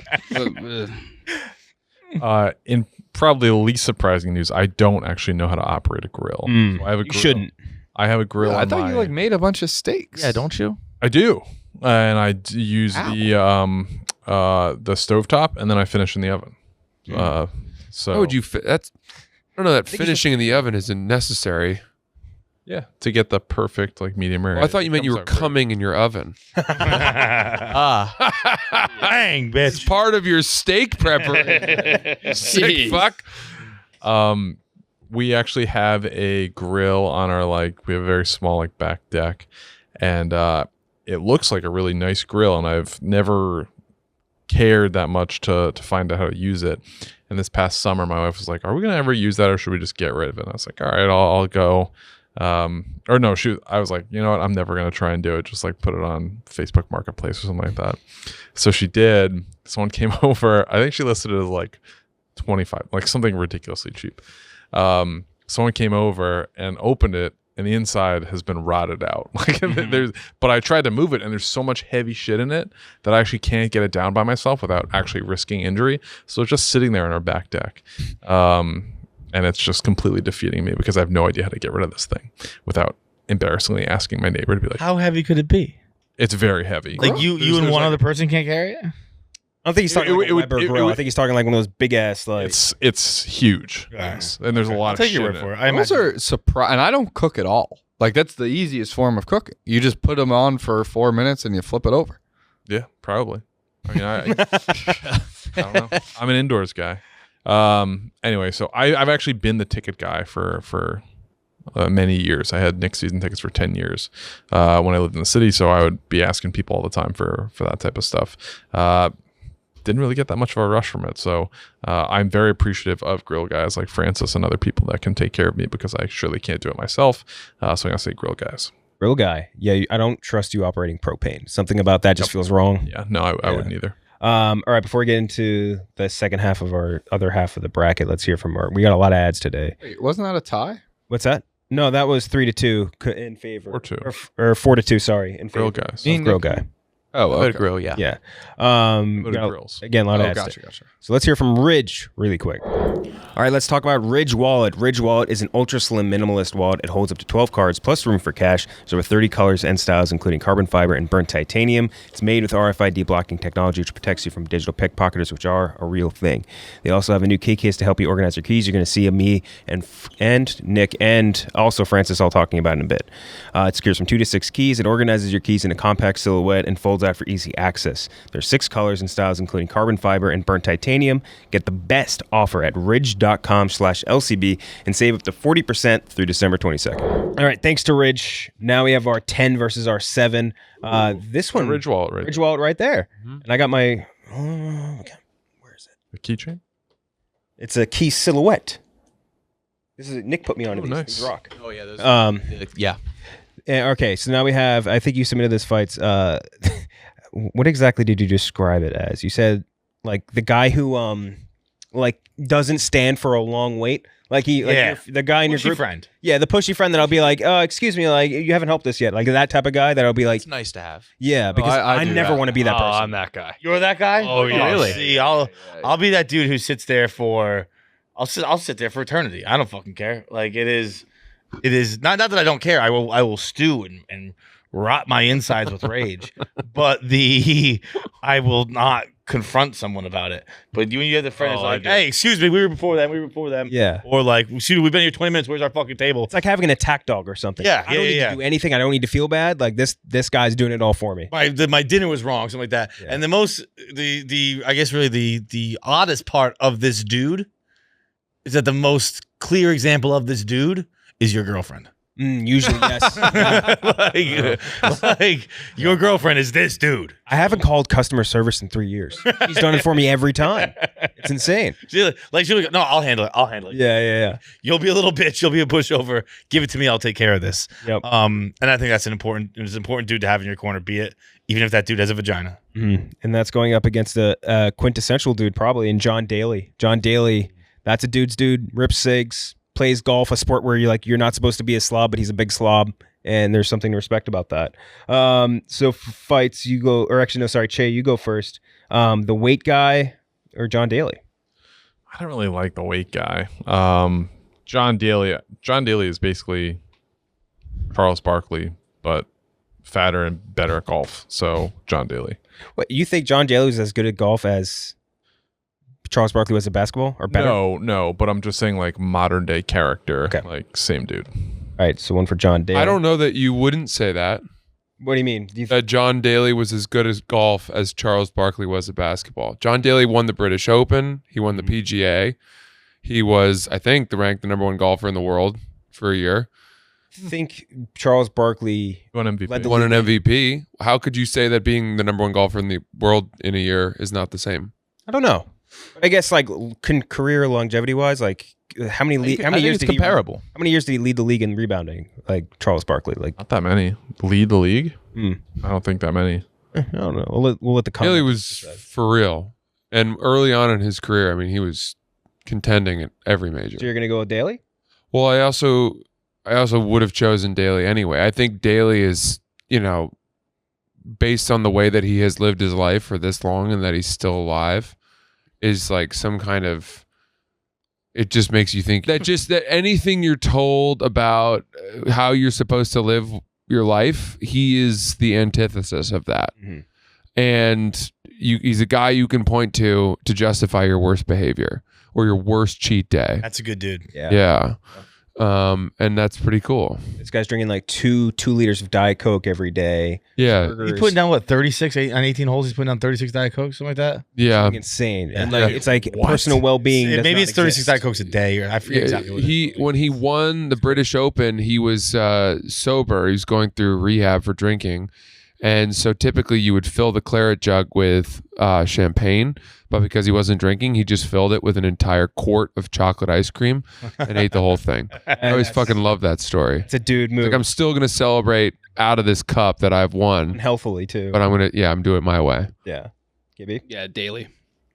In probably the least surprising news, I don't actually know how to operate a grill. So I have a You grill. shouldn't. I have a grill. I on thought my- you like made a bunch of steaks. Yeah, don't you? I do, and I use the stovetop, and then I finish in the oven. So How would you fit? That's. I don't know. That finishing in the oven isn't necessary. Yeah, to get the perfect like medium rare. Well, I thought you meant you were Comes out great. coming in your oven. Dang, It's bitch. part of your steak preparation. You sick Jeez. fuck. We actually have a grill on our we have a very small back deck, and it looks like a really nice grill, and I've never cared that much to find out how to use it. And this past summer, my wife was like, "Are we gonna ever use that, or should we just get rid of it?" And I was like, "All right, I'll go." Or no, I was like, you know what? I'm never gonna try and do it. Just put it on Facebook Marketplace or something like that. So she did. Someone came over. I think she listed it as 25, something ridiculously cheap. Someone came over and opened it, and the inside has been rotted out. But I tried to move it, and there's so much heavy shit in it that I actually can't get it down by myself without actually risking injury. So it's just sitting there on our back deck. And it's just completely defeating me because I have no idea how to get rid of this thing without embarrassingly asking my neighbor to be like, How heavy could it be? it's very heavy. Like you and one other person can't carry it? I don't think he's talking It like a would- Weber it grill. would- I think he's talking like one of those big ass It's huge. Yeah. Yes. And there's a lot I'll of take shit your word in for it. it. I Those imagine. are surprise, and I don't cook at all. That's the easiest form of cooking. You just put them on for 4 minutes and you flip it over. Yeah, probably. I mean, I don't know. I'm an indoors guy. Anyway, so I've actually been the ticket guy for many years. I had Knicks season tickets for 10 years when I lived in the city, so I would be asking people all the time for that type of stuff. Didn't really get that much of a rush from it, so I'm very appreciative of grill guys like Francis and other people that can take care of me because I surely can't do it myself. So I'm gonna say grill guys. grill guy. Yeah, I don't trust you operating propane. Something about that just feels wrong. Yeah, no, I wouldn't either. All right, before we get into the second half of our other half of the bracket, let's hear from we got a lot of ads today. Wait, wasn't that a tie? What's that? No, that was 3-2 in favor. 4-2. Or 4-2, sorry, in favor Grill guys. of grill guy. Oh, Voted okay. grill, yeah. Yeah. Voted got- grills. Again, a lot of Oh, ads. gotcha, today. gotcha. So let's hear from Ridge really quick. All right, let's talk about Ridge Wallet. Ridge Wallet is an ultra slim minimalist wallet. It holds up to 12 cards plus room for cash. There's over 30 colors and styles, including carbon fiber and burnt titanium. It's made with RFID blocking technology, which protects you from digital pickpocketers, which are a real thing. They also have a new key case to help you organize your keys. You're going to see me and Nick and also Francis all talking about it in a bit. It secures from 2 to 6 keys. It organizes your keys in a compact silhouette and folds out for easy access. There's 6 colors and styles, including carbon fiber and burnt titanium. Get the best offer at ridge.com/LCB and save up to 40% through December 22nd. All right, thanks to Ridge. Now we have our 10 versus our 7. This one, Ridge Wallet, right? Ridge Wallet right there. And I got my, okay, where is it? The keychain? It's a key silhouette. This is Nick put me on to these. nice. These rock. Oh yeah, those, Yeah. Okay, so now we have. I think you submitted this fights. What exactly did you describe it as? You said like the guy who like doesn't stand for a long wait. Like the guy in your Pushy group. friend. Yeah, the pushy friend that I'll be like, excuse me, like you haven't helped us yet. Like that type of guy that I'll be like, it's nice to have. yeah, because I do never that. want to be that person. I'm that guy. You're that guy? Oh, yeah. Really? Yeah, See, yeah, I'll be that dude who sits there for I'll sit there for eternity. I don't fucking care. Like it is not that I don't care. I will stew and rot my insides with rage. But I will not confront someone about it. But when you have the friend who's like, hey, excuse me, we were before them. Yeah. Or like, excuse me, we've been here 20 minutes. Where's our fucking table? It's like having an attack dog or something. Yeah, I don't need to do anything. I don't need to feel bad. Like this guy's doing it all for me. My dinner was wrong, something like that. Yeah. And I guess really the oddest part of this dude is that the most clear example of this dude is your girlfriend. Usually, yes. like your girlfriend is this dude. I haven't called customer service in 3 years. She's done it for me every time. It's insane. She'll go, no, I'll handle it. Yeah. You'll be a little bitch. You'll be a pushover. Give it to me. I'll take care of this. Yep. And I think that's an important dude to have in your corner. Be it even if that dude has a vagina. And that's going up against a quintessential dude probably in John Daly. John Daly, that's a dude's dude. Rips cigs. Plays golf, a sport where you're not supposed to be a slob, but he's a big slob, and there's something to respect about that. So for fights, you go, or actually no, sorry, Cheah, you go first. The weight guy or John Daly? I don't really like the weight guy. John Daly is basically Charles Barkley, but fatter and better at golf. So John Daly. What, you think John Daly was as good at golf as Charles Barkley was at basketball, or better? No, but I'm just saying like modern day character, Okay. like same dude. All right, so one for John Daly. I don't know that you wouldn't say that. What do you mean? That John Daly was as good at golf as Charles Barkley was at basketball. John Daly won the British Open. He won the PGA. He was, I think, ranked the number one golfer in the world for a year. think Charles Barkley Won MVP. led the Won an league. MVP. How could you say that being the number one golfer in the world in a year is not the same? I don't know. I guess like career longevity wise, like how many years did comparable? How many years did he lead the league in rebounding? Like Charles Barkley, like Not that many. Lead the league? Hmm. I don't think that many. I don't know. We'll let the Daly comments was decide. for real, and early on in his career, I mean, he was contending at every major. So you're gonna go with Daly? Well, I also would have chosen Daly anyway. I think Daly is, based on the way that he has lived his life for this long and that he's still alive, is like some kind of. It just makes you think that anything you're told about how you're supposed to live your life, he is the antithesis of that. Mhm. And he's a guy you can point to justify your worst behavior or your worst cheat day. That's a good dude. Yeah. And that's pretty cool. This guy's drinking like two liters of Diet Coke every day. Yeah. Burgers. He's putting down what 36 on 18 holes. He's putting down 36 Diet Coke, something like that. Yeah. Something insane. And Yeah. like it's like personal well-being. does Maybe not it's 36 exist. Diet Cokes a day, or I forget exactly what it is. When he won the British Open, he was sober. He was going through rehab for drinking. And so typically you would fill the claret jug with champagne, but because he wasn't drinking, he just filled it with an entire quart of chocolate ice cream and ate the whole thing. I always fucking love that story. It's a dude move. Like, I'm still going to celebrate out of this cup that I've won, Healthfully too. but I'm doing it my way. Yeah. Gibby? Yeah, Daly.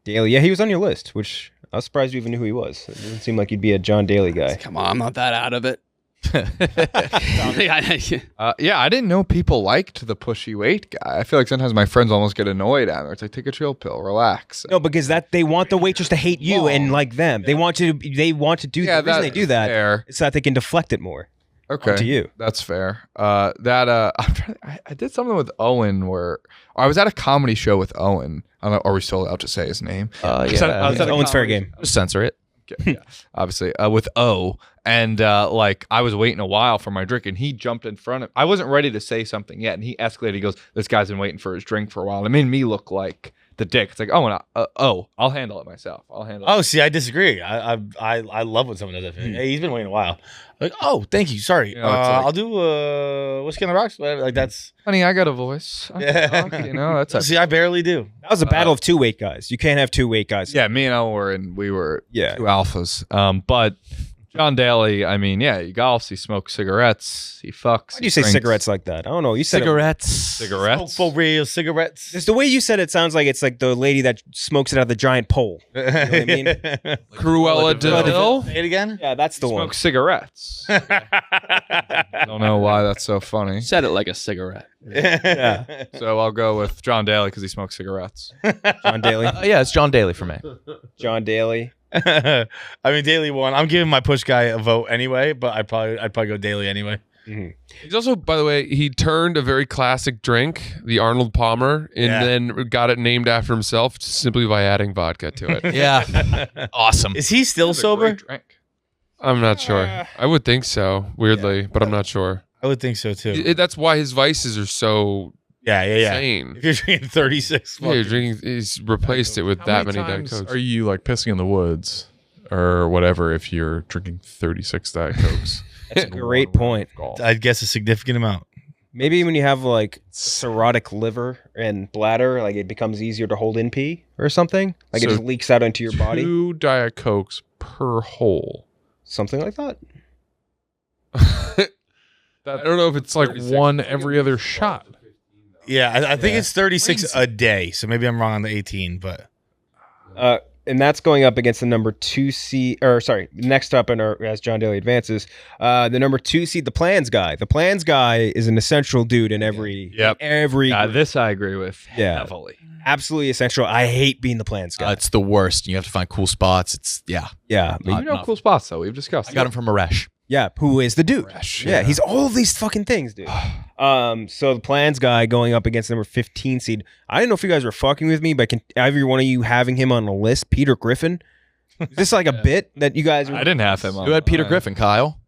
Daly. Yeah, he was on your list, which I was surprised you even knew who he was. It didn't seem like you'd be a John Daly guy. Come on, I'm not that out of it. Yeah, I didn't know people liked the pushy weight guy. I feel like sometimes my friends almost get annoyed at me. It's like, take a chill pill, relax. No, because they want the waitress to hate you and like them. They want to do the reason they do that fair. is so that they can deflect it more. Okay, onto you. That's fair. I did something with Owen where I was at a comedy show with Owen. I don't know, are we still allowed to say his name? Yeah. I was at a Owen's fair comedy- game. Just censor it. Yeah, obviously with O, and like I was waiting a while for my drink, and he jumped in front of. I wasn't ready to say something yet, and he escalated. He goes, "This guy's been waiting for his drink for a while." And it made me look like the dick. It's like, I'll handle it myself. I'll handle it. Oh, see, I disagree. I love when someone does that. Hey, he's been waiting a while. Like, oh, thank you. Sorry. You know, it's like- I'll do Whiskey on the Rocks. Like that's. Honey, I got a voice. I can talk, that's a, See, I barely do. That was a battle of two weight guys. You can't have two weight guys. yeah. Me and O we were Yeah. two alphas. But John Daly, I mean, yeah, he golfs, he smokes cigarettes, he fucks. Why do you say cigarettes like that? I don't know. You said Cigarettes. For real cigarettes. Just the way you said it sounds like it's like the lady that smokes it out of the giant pole. You know what I mean? Cruella de Vil. Say it again. Yeah, that's the one. Smokes cigarettes. Don't know why that's so funny. Said it like a cigarette. Yeah. So I'll go with John Daly because he smokes cigarettes. John Daly. Yeah, it's John Daly for me. John Daly. I mean, Daly won. I'm giving my push guy a vote anyway, but I'd probably go Daly anyway. Mm-hmm. He's also, by the way, he turned a very classic drink, the Arnold Palmer, and then got it named after himself simply by adding vodka to it. Yeah. Awesome. Is he still sober? I'm not sure. I would think so, weirdly, but I'm not sure. I would think so too. That's why his vices are so Yeah. insane. If you're drinking 36, Yeah, you're drinking. He's replaced it with How that many Diet times Cokes. are you like pissing in the woods or whatever if you're drinking 36 Diet Cokes? That's a great point. I'd guess a significant amount. Maybe when you have like cirrhotic liver and bladder, like it becomes easier to hold in pee or something. Like it So just leaks out into your body. 2 Diet Cokes per hole. Something like that. I don't know if it's Like 36. one every other shot. Yeah, I think it's 36 a day. So maybe I'm wrong on the 18, but And that's going up against the number 2 seed, or sorry, next up in our, as John Daly advances, the number 2 seed, the Plans guy. The Plans guy is an essential dude in every, Yep. every, This I agree with Yeah. heavily. absolutely essential. I hate being the Plans guy. It's the worst. You have to find cool spots. It's yeah, You know cool spots though. We've discussed. I got him from Maresh. yeah. Who is the dude? Fresh, Yeah, he's all of these fucking things, dude. So the Plans guy going up against number 15 seed. I didn't know if you guys were fucking with me, but can either one of you having him on a list? Peter Griffin. Is this like a bit that you guys? I didn't have him on. Who had Peter Griffin, Kyle?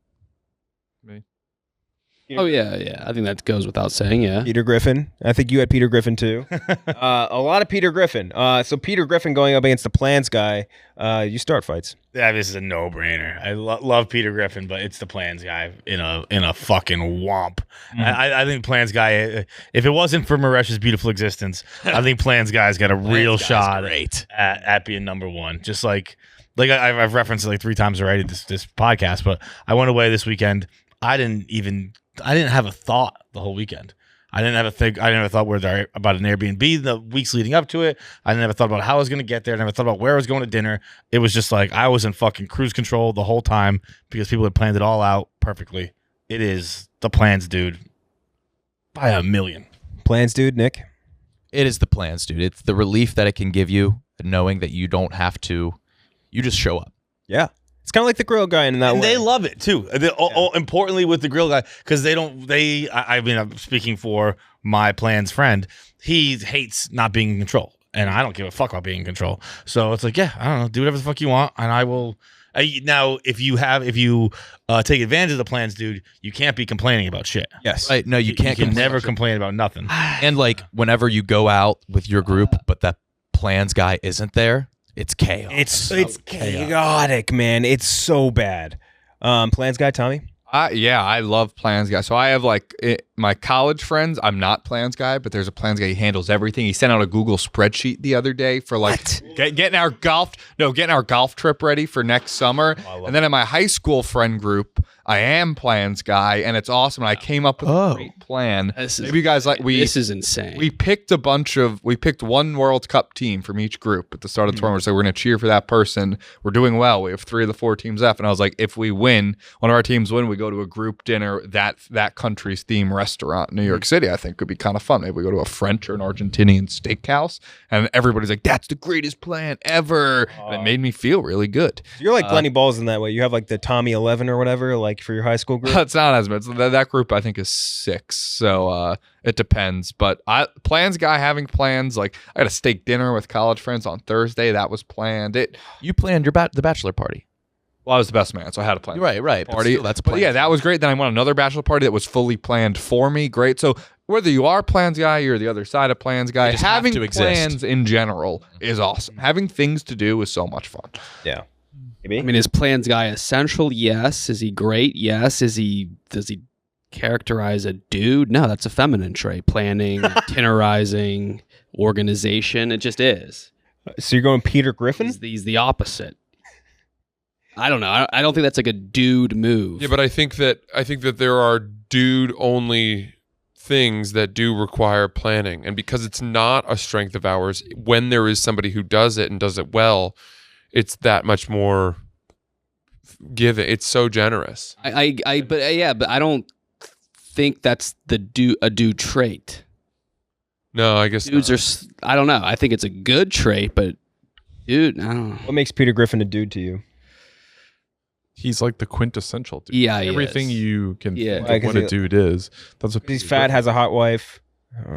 Oh yeah. I think that goes without saying. Yeah. Peter Griffin. I think you had Peter Griffin too. A lot of Peter Griffin. So Peter Griffin going up against the Plans guy. You start fights. yeah, this is a no-brainer. I love Peter Griffin, but it's the Plans guy in a fucking womp. I think Plans guy. If it wasn't for Maresh's beautiful existence, I think Plans guy's got a real shot at being number one. Just like I've referenced it like 3 times already this podcast, but I went away this weekend. I didn't have a thought the whole weekend. I didn't have a thought about an Airbnb the weeks leading up to it. I didn't have a thought about how I was going to get there. I never thought about where I was going to dinner. It was just like I was in fucking cruise control the whole time because people had planned it all out perfectly. It is the Plans, dude, by a million. Plans, dude. Nick. It is the Plans, dude. It's the relief that it can give you, knowing that you don't have to. You just show up. Yeah. It's kind of like the grill guy in that And way. they love it too. Importantly with the grill guy, because I mean, I'm speaking for my Plans friend. He hates not being in control, and I don't give a fuck about being in control. So it's like, yeah, I don't know, do whatever the fuck you want, and I will. Now, if you take advantage of the Plans, dude, you can't be complaining about shit. Yes. Right? No, you can't. You can complain. never complain about nothing. And like whenever you go out with your group, but that Plans guy isn't there, it's chaos. It's chaotic, man. It's so bad. Plans guy, Tommy. I love Plans guy. So I have my college friends. I'm not Plans guy, but there's a Plans guy. He handles everything. He sent out a Google spreadsheet the other day for getting our golf trip ready for next summer. And then in my high school friend group, I am Plans guy, and it's awesome. And I came up with a great plan. Maybe you guys This is insane. We picked one World Cup team from each group at the start of the tournament. So we're going to cheer for that person. We're doing well. We have 3 of the 4 teams left. And I was like, if we win, one of our teams win, we go to a group dinner, that country's theme restaurant in New York City. I think could be kind of fun. Maybe we go to a French or an Argentinian steakhouse. And everybody's like, that's the greatest plan ever. And it made me feel really good. You're like Glenny Balls in that way. You have like the Tommy 11 or whatever, like for your high school group. It's not as much. That group I think is 6, so it depends. But Plans guy having plans, like I got a steak dinner with college friends on Thursday. That was planned. You planned the bachelor party. Well, I was the best man, so I had a plan. Right. Party. That's But yeah, that was great. Then I went on another bachelor party that was fully planned for me. Great. So whether you are Plans guy, you're the other side of Plans guy. just have Having to exist. plans in general is awesome. Having things to do is so much fun. Yeah. I mean, is Plans guy essential? Yes. Is he great? Yes. Does he characterize a dude? No, that's a feminine trait. Planning, itinerizing, organization. It just is. So you're going Peter Griffin? He's the opposite. I don't know. I don't think that's like a dude move. Yeah, but I think that there are dude only things that do require planning, and because it's not a strength of ours, when there is somebody who does it and does it well, it's that much more giving. It's so generous. But I don't think that's a dude trait. No, I guess Dudes not. I don't know. I think it's a good trait, but dude, I don't know. What makes Peter Griffin a dude to you? He's like the quintessential dude. Yeah, he everything is. you can think Like, of what a dude is. That's what He's Peter fat, Griffin- has a hot wife,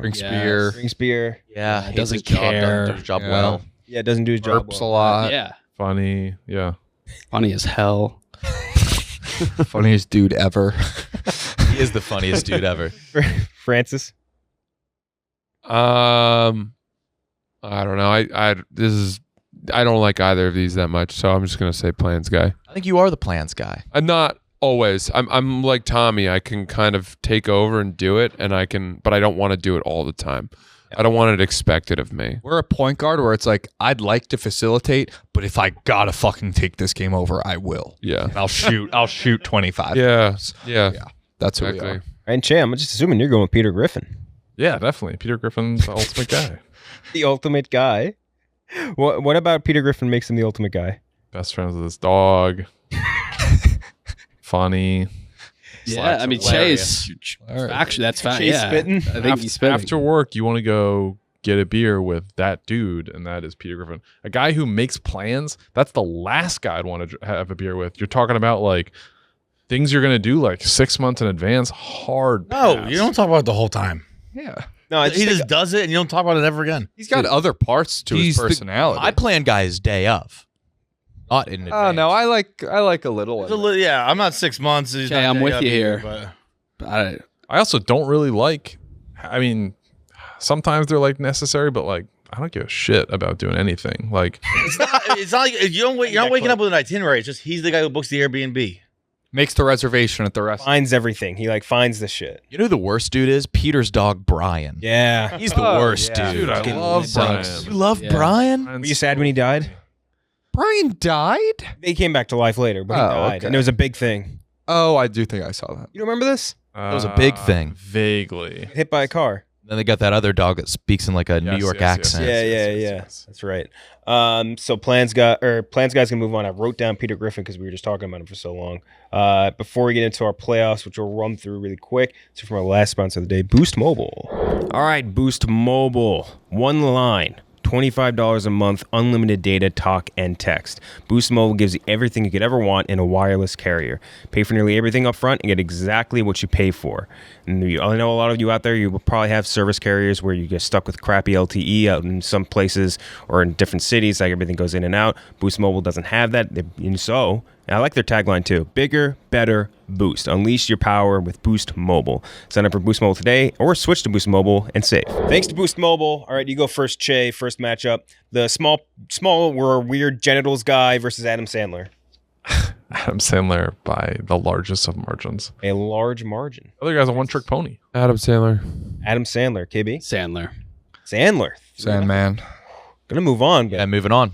Drinks Yes. beer. drinks beer. Yeah, Doesn't hates his job, care. does his job Yeah. well. Yeah, doesn't do his job Burps well. a lot. Yeah, funny. Yeah. funny as hell. Funniest dude ever. He is the funniest dude ever. Francis. I don't know. I don't like either of these that much, so I'm just gonna say plans guy. I think you are the plans guy. I'm not always. I'm like Tommy. I can kind of take over and do it, but I don't want to do it all the time. I don't want it expected of me. We're a point guard where it's like, I'd like to facilitate, but if I gotta fucking take this game over, I will. Yeah. And I'll shoot 25. Yeah. Yeah. That's who we Exactly. are. And Cheah, I'm just assuming you're going with Peter Griffin. Yeah, definitely. Peter Griffin's the ultimate guy. The ultimate guy. What about Peter Griffin makes him the ultimate guy? Best friends with his dog. Funny. Yeah, I mean, Chase. Actually, that's fine. Chase Yeah, spitting? I think he's spitting. After work, you want to go get a beer with that dude, and that is Peter Griffin. A guy who makes plans, that's the last guy I'd want to have a beer with. You're talking about like things you're going to do like 6 months in advance. Hard No, pass. you don't talk about it the whole time. Yeah. No, I He just does it, and you don't talk about it ever again. He's got other parts to his He's the- personality. My plan guy is day of, not in advance. Oh no, I like a little. It's a yeah, I'm not 6 months. He's Okay, not I'm day with up you either, here. but- I also don't really like, I mean, sometimes they're like necessary, but like, I don't give a shit about doing anything. Like, It's not like you're not waking up with an itinerary. It's just he's the guy who books the Airbnb. Makes the reservation at the restaurant. finds everything. He like finds the shit. You know who the worst dude is? Peter's dog Brian. Yeah. He's the worst yeah. dude. dude, I Fucking love sucks. Brian. You love Yeah. Brian? Were you sad when he died? Brian died? He came back to life later, but he Oh, died. okay. And it was a big thing. Oh, I do think I saw that. You don't remember this? That was a big thing. Vaguely. Hit by a car. Then they got that other dog that speaks in like a New Yes, York yes, yes, accent. yes. Yeah. That's right. So plans guy's gonna move on. I wrote down Peter Griffin because we were just talking about him for so long. Before we get into our playoffs, which we'll run through really quick, so from our last sponsor of the day, Boost Mobile. All right, Boost Mobile. One line. $25 a month, unlimited data, talk, and text. Boost Mobile gives you everything you could ever want in a wireless carrier. Pay for nearly everything up front and get exactly what you pay for. And I know a lot of you out there, you will probably have service carriers where you get stuck with crappy LTE out in some places or in different cities, like everything goes in and out. Boost Mobile doesn't have that. And so, I like their tagline too. Bigger, better, Boost. Unleash your power with Boost Mobile. Sign up for Boost Mobile today or switch to Boost Mobile and save. Thanks to Boost Mobile. All right, you go first, Cheah. First matchup. The small or weird genitals guy versus Adam Sandler. Adam Sandler by the largest of margins. A large margin. Other guy's a one-trick pony. Adam Sandler. Adam Sandler, KB. Sandler. Sandler. Sandman. Gonna move on, but Yeah, moving on.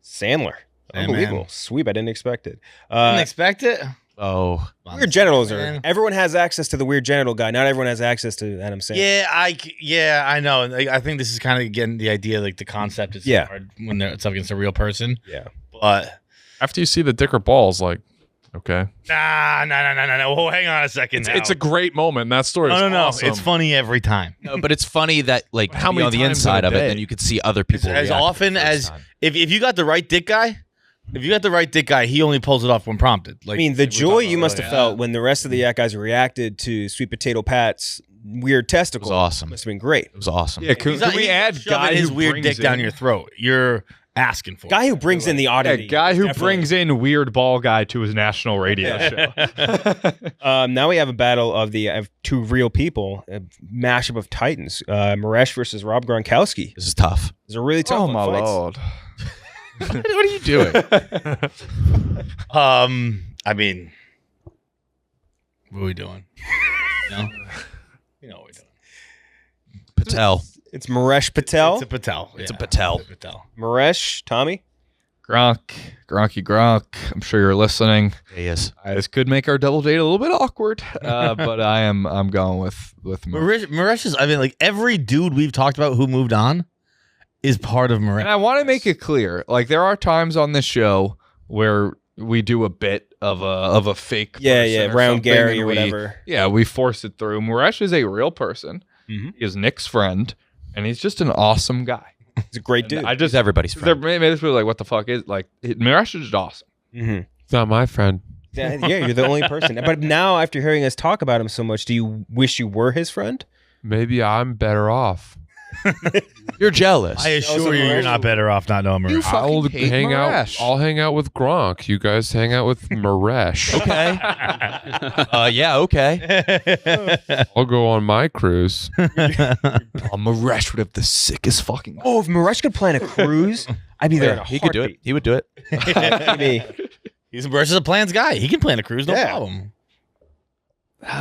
Sandler. Sandman. Unbelievable. Sweep. I didn't expect it. Didn't expect it. Oh, Weird genitals are. Man. Everyone has access to the weird genital guy. Not everyone has access to Adam Sandler. Yeah, I know. I think this is kind of getting the idea, like the concept is Yeah. hard when it's up against a real person. Yeah. But After you see the dick or balls, like, okay. no. Oh, hang on a second. It's a great moment. And that story is no. awesome. It's funny every time. no, but it's funny that like How to be many on the times inside in a of it, day? then you could see other people. As react often the first as time. if you got the right dick guy, he only pulls it off when prompted. Like I mean, the we were joy talking you about must have earlier. felt when the rest of the Yak guys reacted to Sweet Potato Pat's weird testicle. It was awesome. Must have been great. It was awesome. Yeah, can, He's not- we he's not add shoving guy his who weird brings dick down in- your throat? You're asking for Guy who brings in the Yeah, oddity. guy who Definitely. brings in weird ball guy to his national radio show. Now we have a battle of two real people, a mashup of titans. Maresh versus Rob Gronkowski. This is tough. It's a really tough Oh one. my Fights. lord! What are you doing? I mean, what are we doing? No, you know what we're doing. Patel. It's Maresh Patel. It's a Patel. It's a Patel. Patel. Maresh, Tommy. Gronk. I'm sure you're listening. Yes. This could make our double date a little bit awkward, but I'm going with Maresh is. I mean, like every dude we've talked about who moved on is part of Maresh. And I want to make it clear, like there are times on this show where we do a bit of a fake person or round something, Gary and or whatever. we force it through. Maresh is a real person. Mm-hmm. He is Nick's friend, and he's just an awesome guy. He's a great dude. I just He's everybody's friend. Maybe this was like, what the fuck is like? Maresh is just awesome. Mm-hmm. It's not my friend. Yeah, you're the only person. But now, after hearing us talk about him so much, do you wish you were his friend? Maybe I'm better off. You're jealous. I assure you, you're not better off not knowing Maresh. I'll hate hang out. Maresh. I'll hang out with Gronk. You guys hang out with Maresh. Okay. Yeah, okay. I'll go on my cruise. Maresh would have the sickest fucking. Oh, if Maresh could plan a cruise, I'd be there in a He could do it. He would do it. heartbeat. Maresh is a plans guy. He can plan a cruise, no problem.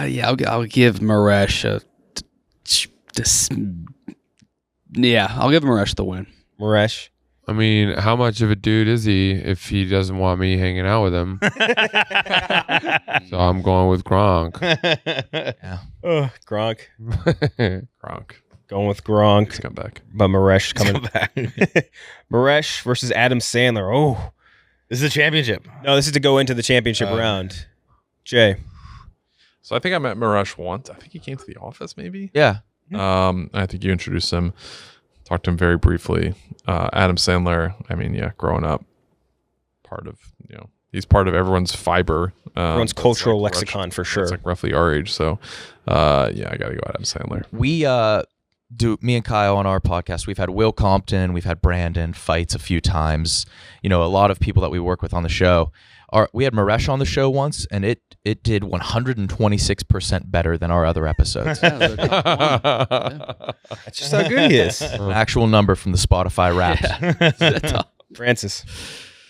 Yeah, I'll give Maresh I'll give Maresh the win. Maresh. I mean, how much of a dude is he if he doesn't want me hanging out with him? So I'm going with Gronk. Gronk. Gronk. Going with Gronk. He's come back. But Maresh coming back. Maresh versus Adam Sandler. Oh. This is a championship. No, this is to go into the championship round. Jay. So I think I met Maresh once. I think he came to the office maybe. Yeah. I think you introduced him, talked to him very briefly. Adam Sandler, I mean, yeah, growing up, he's part of everyone's fiber. Everyone's that's cultural like lexicon for sure. It's like roughly our age. So, I got to go Adam Sandler. We me and Kyle on our podcast, we've had Will Compton, we've had Brandon Fights a few times. You know, a lot of people that we work with on the show. We had Maresh on the show once, and it did 126% better than our other episodes. That's just how good he is. An actual number from the Spotify Wrapped. Francis.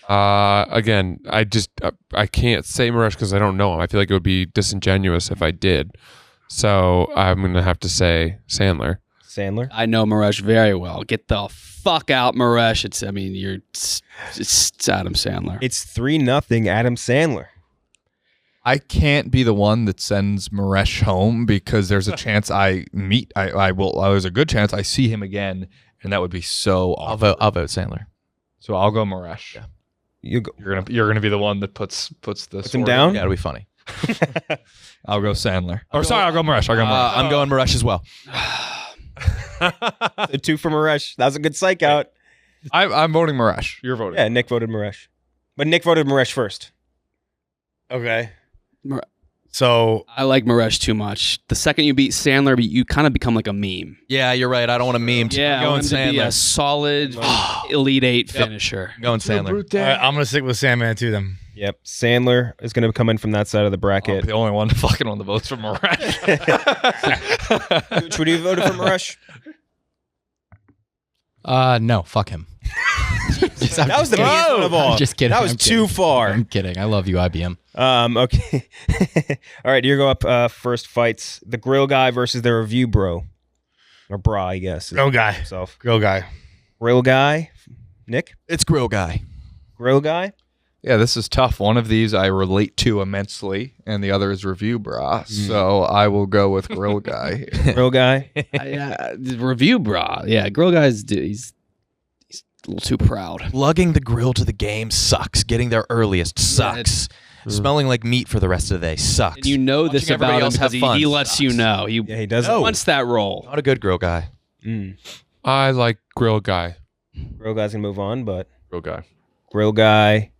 Again, I can't say Maresh because I don't know him. I feel like it would be disingenuous if I did. So I'm going to have to say Sandler. I know Maresh very well. Get the fuck out, Maresh. It's Adam Sandler. It's 3-0 Adam Sandler. I can't be the one that sends Maresh home because there's a chance I meet. There's a good chance I see him again, and that would be so awful. I'll vote Sandler. So I'll go Maresh. Yeah. You're gonna be the one that puts him down. Yeah, it'll be funny. I'll go Sandler. I'll go Maresh. I'm going Maresh as well. A 2 for Maresh. That was a good psych out. I'm voting Maresh. You're voting. Yeah, Nick voted Maresh. But Nick voted Maresh first. Okay. So I like Maresh too much. The second you beat Sandler, you kind of become like a meme. Yeah, you're right. I don't want to meme. Yeah, I want him to be a solid Elite 8 finisher. Going Sandler. all right, I'm gonna stick with Sandman too then. Yep. Sandler is going to come in from that side of the bracket. The only one fucking on the votes for Maresh. Which would you voted for Maresh? No, fuck him. That was the biggest one of all. I'm just kidding. That was too far. I'm kidding. I love you, IBM. Okay. All right, you go up first. Fights the grill guy versus the review bro, or bra, I guess. Grill guy. Himself. Grill guy. Grill guy. Nick. It's Grill Guy. Grill guy. Yeah, this is tough. One of these I relate to immensely, and the other is Review Bra. So I will go with Grill Guy. Grill guy. Review bra. Yeah, grill guys. He's a little too proud. Lugging the grill to the game sucks. Getting there earliest sucks. Smelling like meat for the rest of the day sucks. And you know this Watching everybody about him else have because fun he lets sucks. you know. He does. Wants that role. Not a good Grill Guy. I like Grill Guy. Grill guy's gonna move on, but Real guy. grill guy,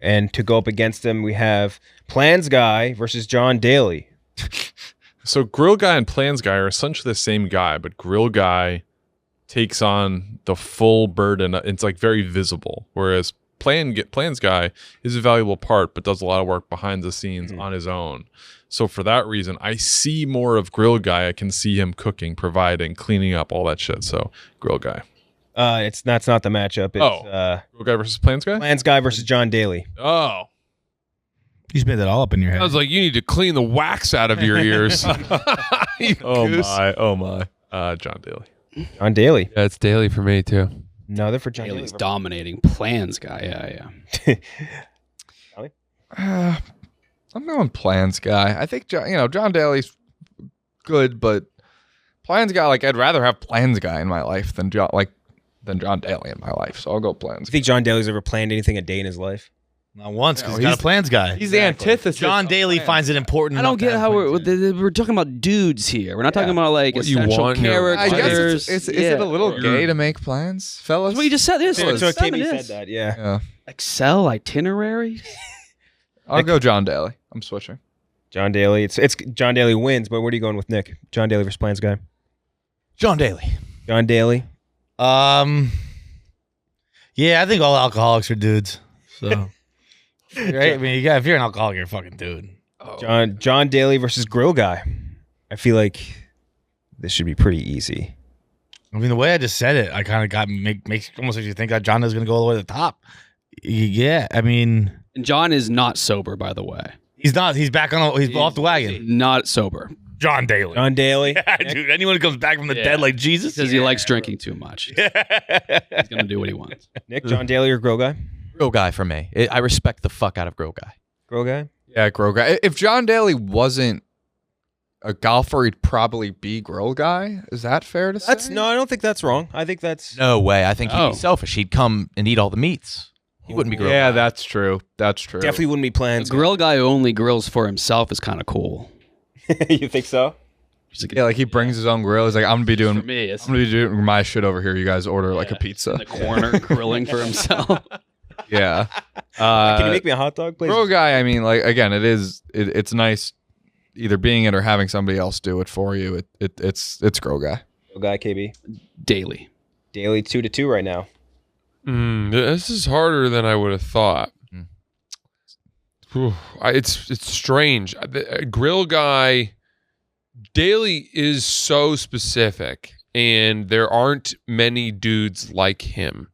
and to go up against him, we have Plans guy versus John Daly. So Grill Guy and Plans Guy are essentially the same guy, but Grill Guy takes on the full burden. It's like very visible, whereas Plans Guy is a valuable part, but does a lot of work behind the scenes on his own. So for that reason, I see more of Grill Guy. I can see him cooking, providing, cleaning up, all that shit. So Grill Guy. That's not the matchup. It's Grill Guy versus Plans Guy? Plans guy versus John Daly. Oh. You just made that all up in your head. I was like, you need to clean the wax out of your ears. Oh my. John Daly. John Daly. Yeah, it's Daly for me too. Another for John Daly's Daly. dominating. Plans guy. Yeah. I'm going plans guy. I think John Daly's good, but plans guy. Like I'd rather have plans guy in my life than John Daly in my life. So I'll go plans. You think John Daly's ever planned anything a day in his life? Not once, because he's got a plans guy. He's the antithesis. John Daly finds it important. I don't enough to get have how plans. we're talking about dudes here. We're not talking about like What you essential want in a characters. I guess is it a little Or- gay to make plans, fellas? What you just said. This So was KB said that, yeah. Yeah. Excel itinerary. I'll go John Daly. I'm switching. John Daly. It's John Daly wins, but where are you going with Nick? John Daly versus plans guy. John Daly. John Daly. Yeah, I think all alcoholics are dudes. So, right? I mean, if you're an alcoholic, you're a fucking dude. John Daly versus grill guy. I feel like this should be pretty easy. I mean, the way I just said it, I kind of makes almost makes you think that John is going to go all the way to the top. Yeah, I mean, And John is not sober, by the way. he's not. He's back on. He's off the wagon. Not sober John Daly. John Daly. Yeah, dude. Anyone who comes back from the Yeah. dead like Jesus, Because he likes drinking too much. He's gonna do what he wants. Nick, John Daly or grill guy? Grill guy for me. I respect the fuck out of grill guy. Grill guy? Yeah, grill guy. If John Daly wasn't a golfer, he'd probably be grill guy. Is that fair to say? I don't think that's wrong. I think that's No way. I think he'd Oh. be selfish. He'd come and eat all the meats. He wouldn't be grill Yeah, guy. that's true. That's true. definitely wouldn't be A plans. grill guy who only grills for himself is kind of cool. You think so? He's like, Yeah, like he brings his own grill. He's like, I'm gonna be for doing me, it's my shit over here. You guys order like a in pizza. the corner grilling for himself. Yeah. Can you make me a hot dog, please? Grill guy, I mean, like again, it's nice either being it or having somebody else do it for you. It's grill guy. Grill guy, KB. Daily. Daly 2-2 right now. This is harder than I would have thought. Whew, it's strange. A grill guy, Daly is so specific, and there aren't many dudes like him.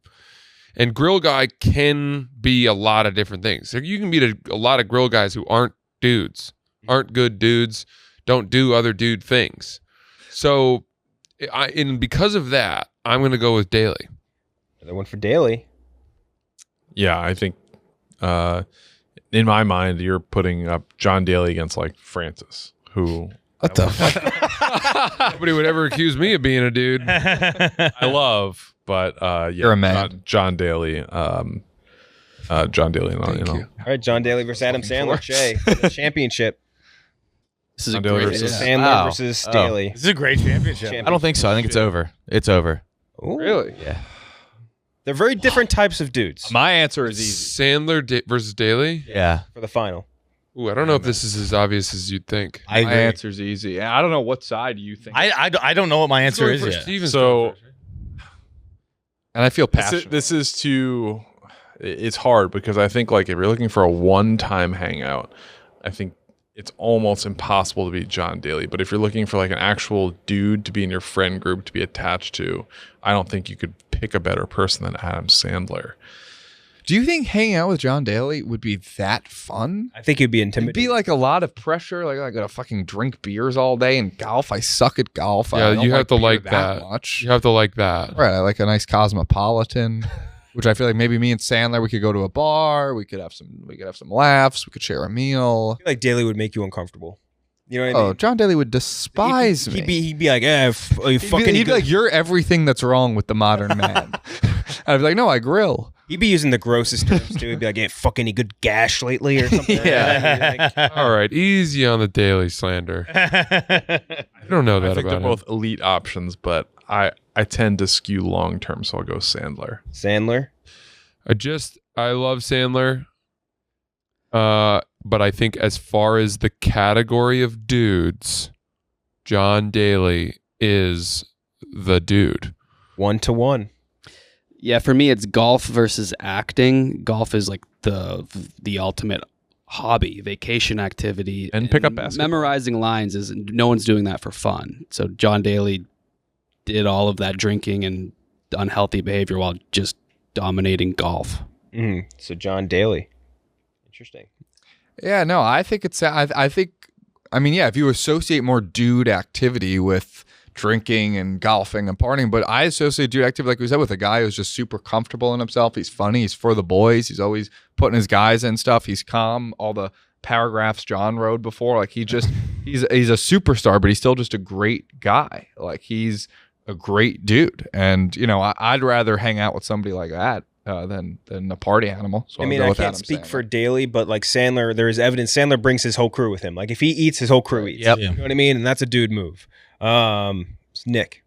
And grill guy can be a lot of different things. So you can meet a lot of grill guys who aren't dudes, aren't good dudes, don't do other dude things. So, and because of that, I'm going to go with Daly. Another one for Daly. Yeah, I think in my mind, you're putting up John Daly against like Francis, who What the fuck? Nobody would ever accuse me of being a dude. I love, but yeah, You're a man. John Daly. John Daly. Thank you. All right, John Daly versus Adam Sandler. Cheah, for the championship. This is a John Daly great. versus Sandler Wow. versus Oh. Daly. This is a great championship. I don't think so. I think it's over. It's over. Ooh. Really? Yeah. They're very different types of dudes My answer is easy. Sandler versus Daly. Yeah. for the final. Ooh, I don't know if this is as obvious as you'd think. I My agree. answer's easy. And I don't know what side you think. I don't know what my answer Going is for yet. Steven's So- going first, right? and I feel passionate. This is too. It's hard because I think like if you're looking for a one-time hangout, I think it's almost impossible to beat John Daly. But if you're looking for like an actual dude to be in your friend group to be attached to, I don't think you could pick a better person than Adam Sandler. Do you think hanging out with John Daly would be that fun? I think you'd be It'd intimidated. be like a lot of pressure. Like I gotta fucking drink beers all day and golf. I suck at golf. Yeah, I don't you have to beer like that. much. You have to like that. Right. I like a nice cosmopolitan, which I feel like maybe me and Sandler we could go to a bar. We could have some laughs. We could share a meal. I feel like Daly would make you uncomfortable. You know what I Oh, mean? John Daly would despise me. He'd be like, are you fucking He'd be good? like, you're everything that's wrong with the modern man. I'd be like, no, I grill. He'd be using the grossest terms too. He'd be like, "Ain't fucking any good gash lately or something." Yeah. All right, easy on the Daily slander. I don't know that I think about they're him. both elite options, but I tend to skew long term, so I'll go Sandler. Sandler. I love Sandler. But I think as far as the category of dudes, John Daly is the dude. 1-1. Yeah, for me, it's golf versus acting. Golf is like the ultimate hobby, vacation activity, And pick up basketball. Memorizing lines is no one's doing that for fun. So John Daly did all of that drinking and unhealthy behavior while just dominating golf. So John Daly. Interesting. Yeah, no, I think it's. I think. I mean, yeah, if you associate more dude activity with drinking and golfing and partying, but I associate dude activity, like we said, with a guy who's just super comfortable in himself. He's funny. He's for the boys. He's always putting his guys in stuff. He's calm. All the paragraphs John wrote before, like he's a superstar, but he's still just a great guy. Like he's a great dude, and I'd rather hang out with somebody like that than a party animal. So I mean, I can't speak for Daly, but like Sandler, there is evidence Sandler brings his whole crew with him. Like if he eats, his whole crew eats. Yep. You know what I mean? And that's a dude move. Nick.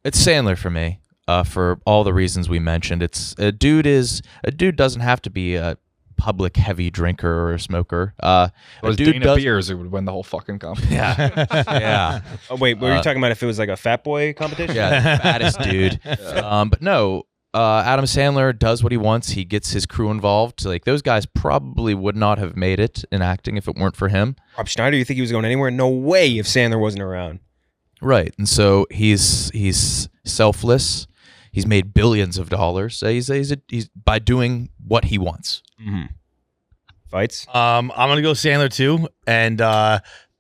It's Sandler for me, for all the reasons we mentioned. A dude doesn't have to be a public heavy drinker or a smoker. Beers, it would win the whole fucking competition. Yeah. Oh wait, were you talking about if it was like a fat boy competition? Yeah, the fattest dude. But no, Adam Sandler does what he wants. He gets his crew involved. Like those guys probably would not have made it in acting if it weren't for him. Rob Schneider, you think he was going anywhere? No way if Sandler wasn't around. Right, and so he's selfless. He's made billions of dollars. He's by doing what he wants. Mm-hmm. Fights. I'm gonna go Sandler too, and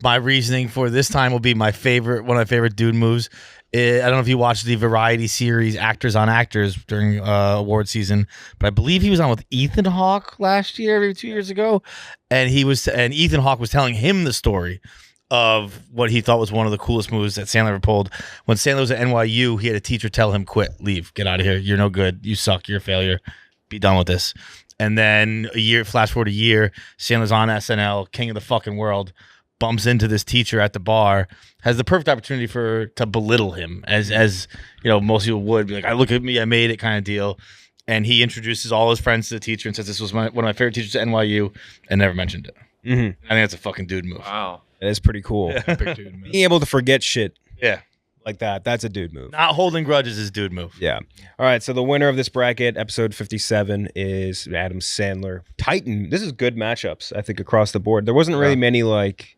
my reasoning for this time will be one of my favorite dude moves. I don't know if you watched the variety series Actors on Actors during award season, but I believe he was on with Ethan Hawke last year, maybe 2 years ago, and Ethan Hawke was telling him the story of what he thought was one of the coolest moves that Sandler ever pulled. When Sandler was at NYU, he had a teacher tell him, quit, leave, get out of here. You're no good. You suck. You're a failure. Be done with this. And then flash forward a year, Sandler's on SNL, king of the fucking world, bumps into this teacher at the bar, has the perfect opportunity to belittle him, as most people would be like, I look at me, I made it kind of deal. And he introduces all his friends to the teacher and says, this was one of my favorite teachers at NYU, and never mentioned it. Mm-hmm. I think that's a fucking dude move. Wow. That is pretty cool. Big dude, man. Being able to forget shit Yeah. like that's a dude move. Not holding grudges is dude move. Yeah. All right. So the winner of this bracket, episode 57, is Adam Sandler. Titan. This is good matchups, I think, across the board. There wasn't really many like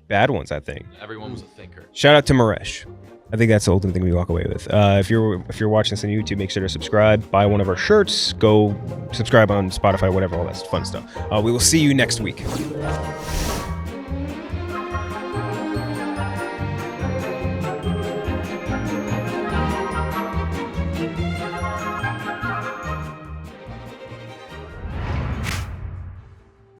bad ones, I think. Everyone was a thinker. Shout out to Maresh. I think that's the ultimate thing we walk away with. If you're watching this on YouTube, make sure to subscribe, buy one of our shirts, go subscribe on Spotify, whatever, all that fun stuff. We will see you next week.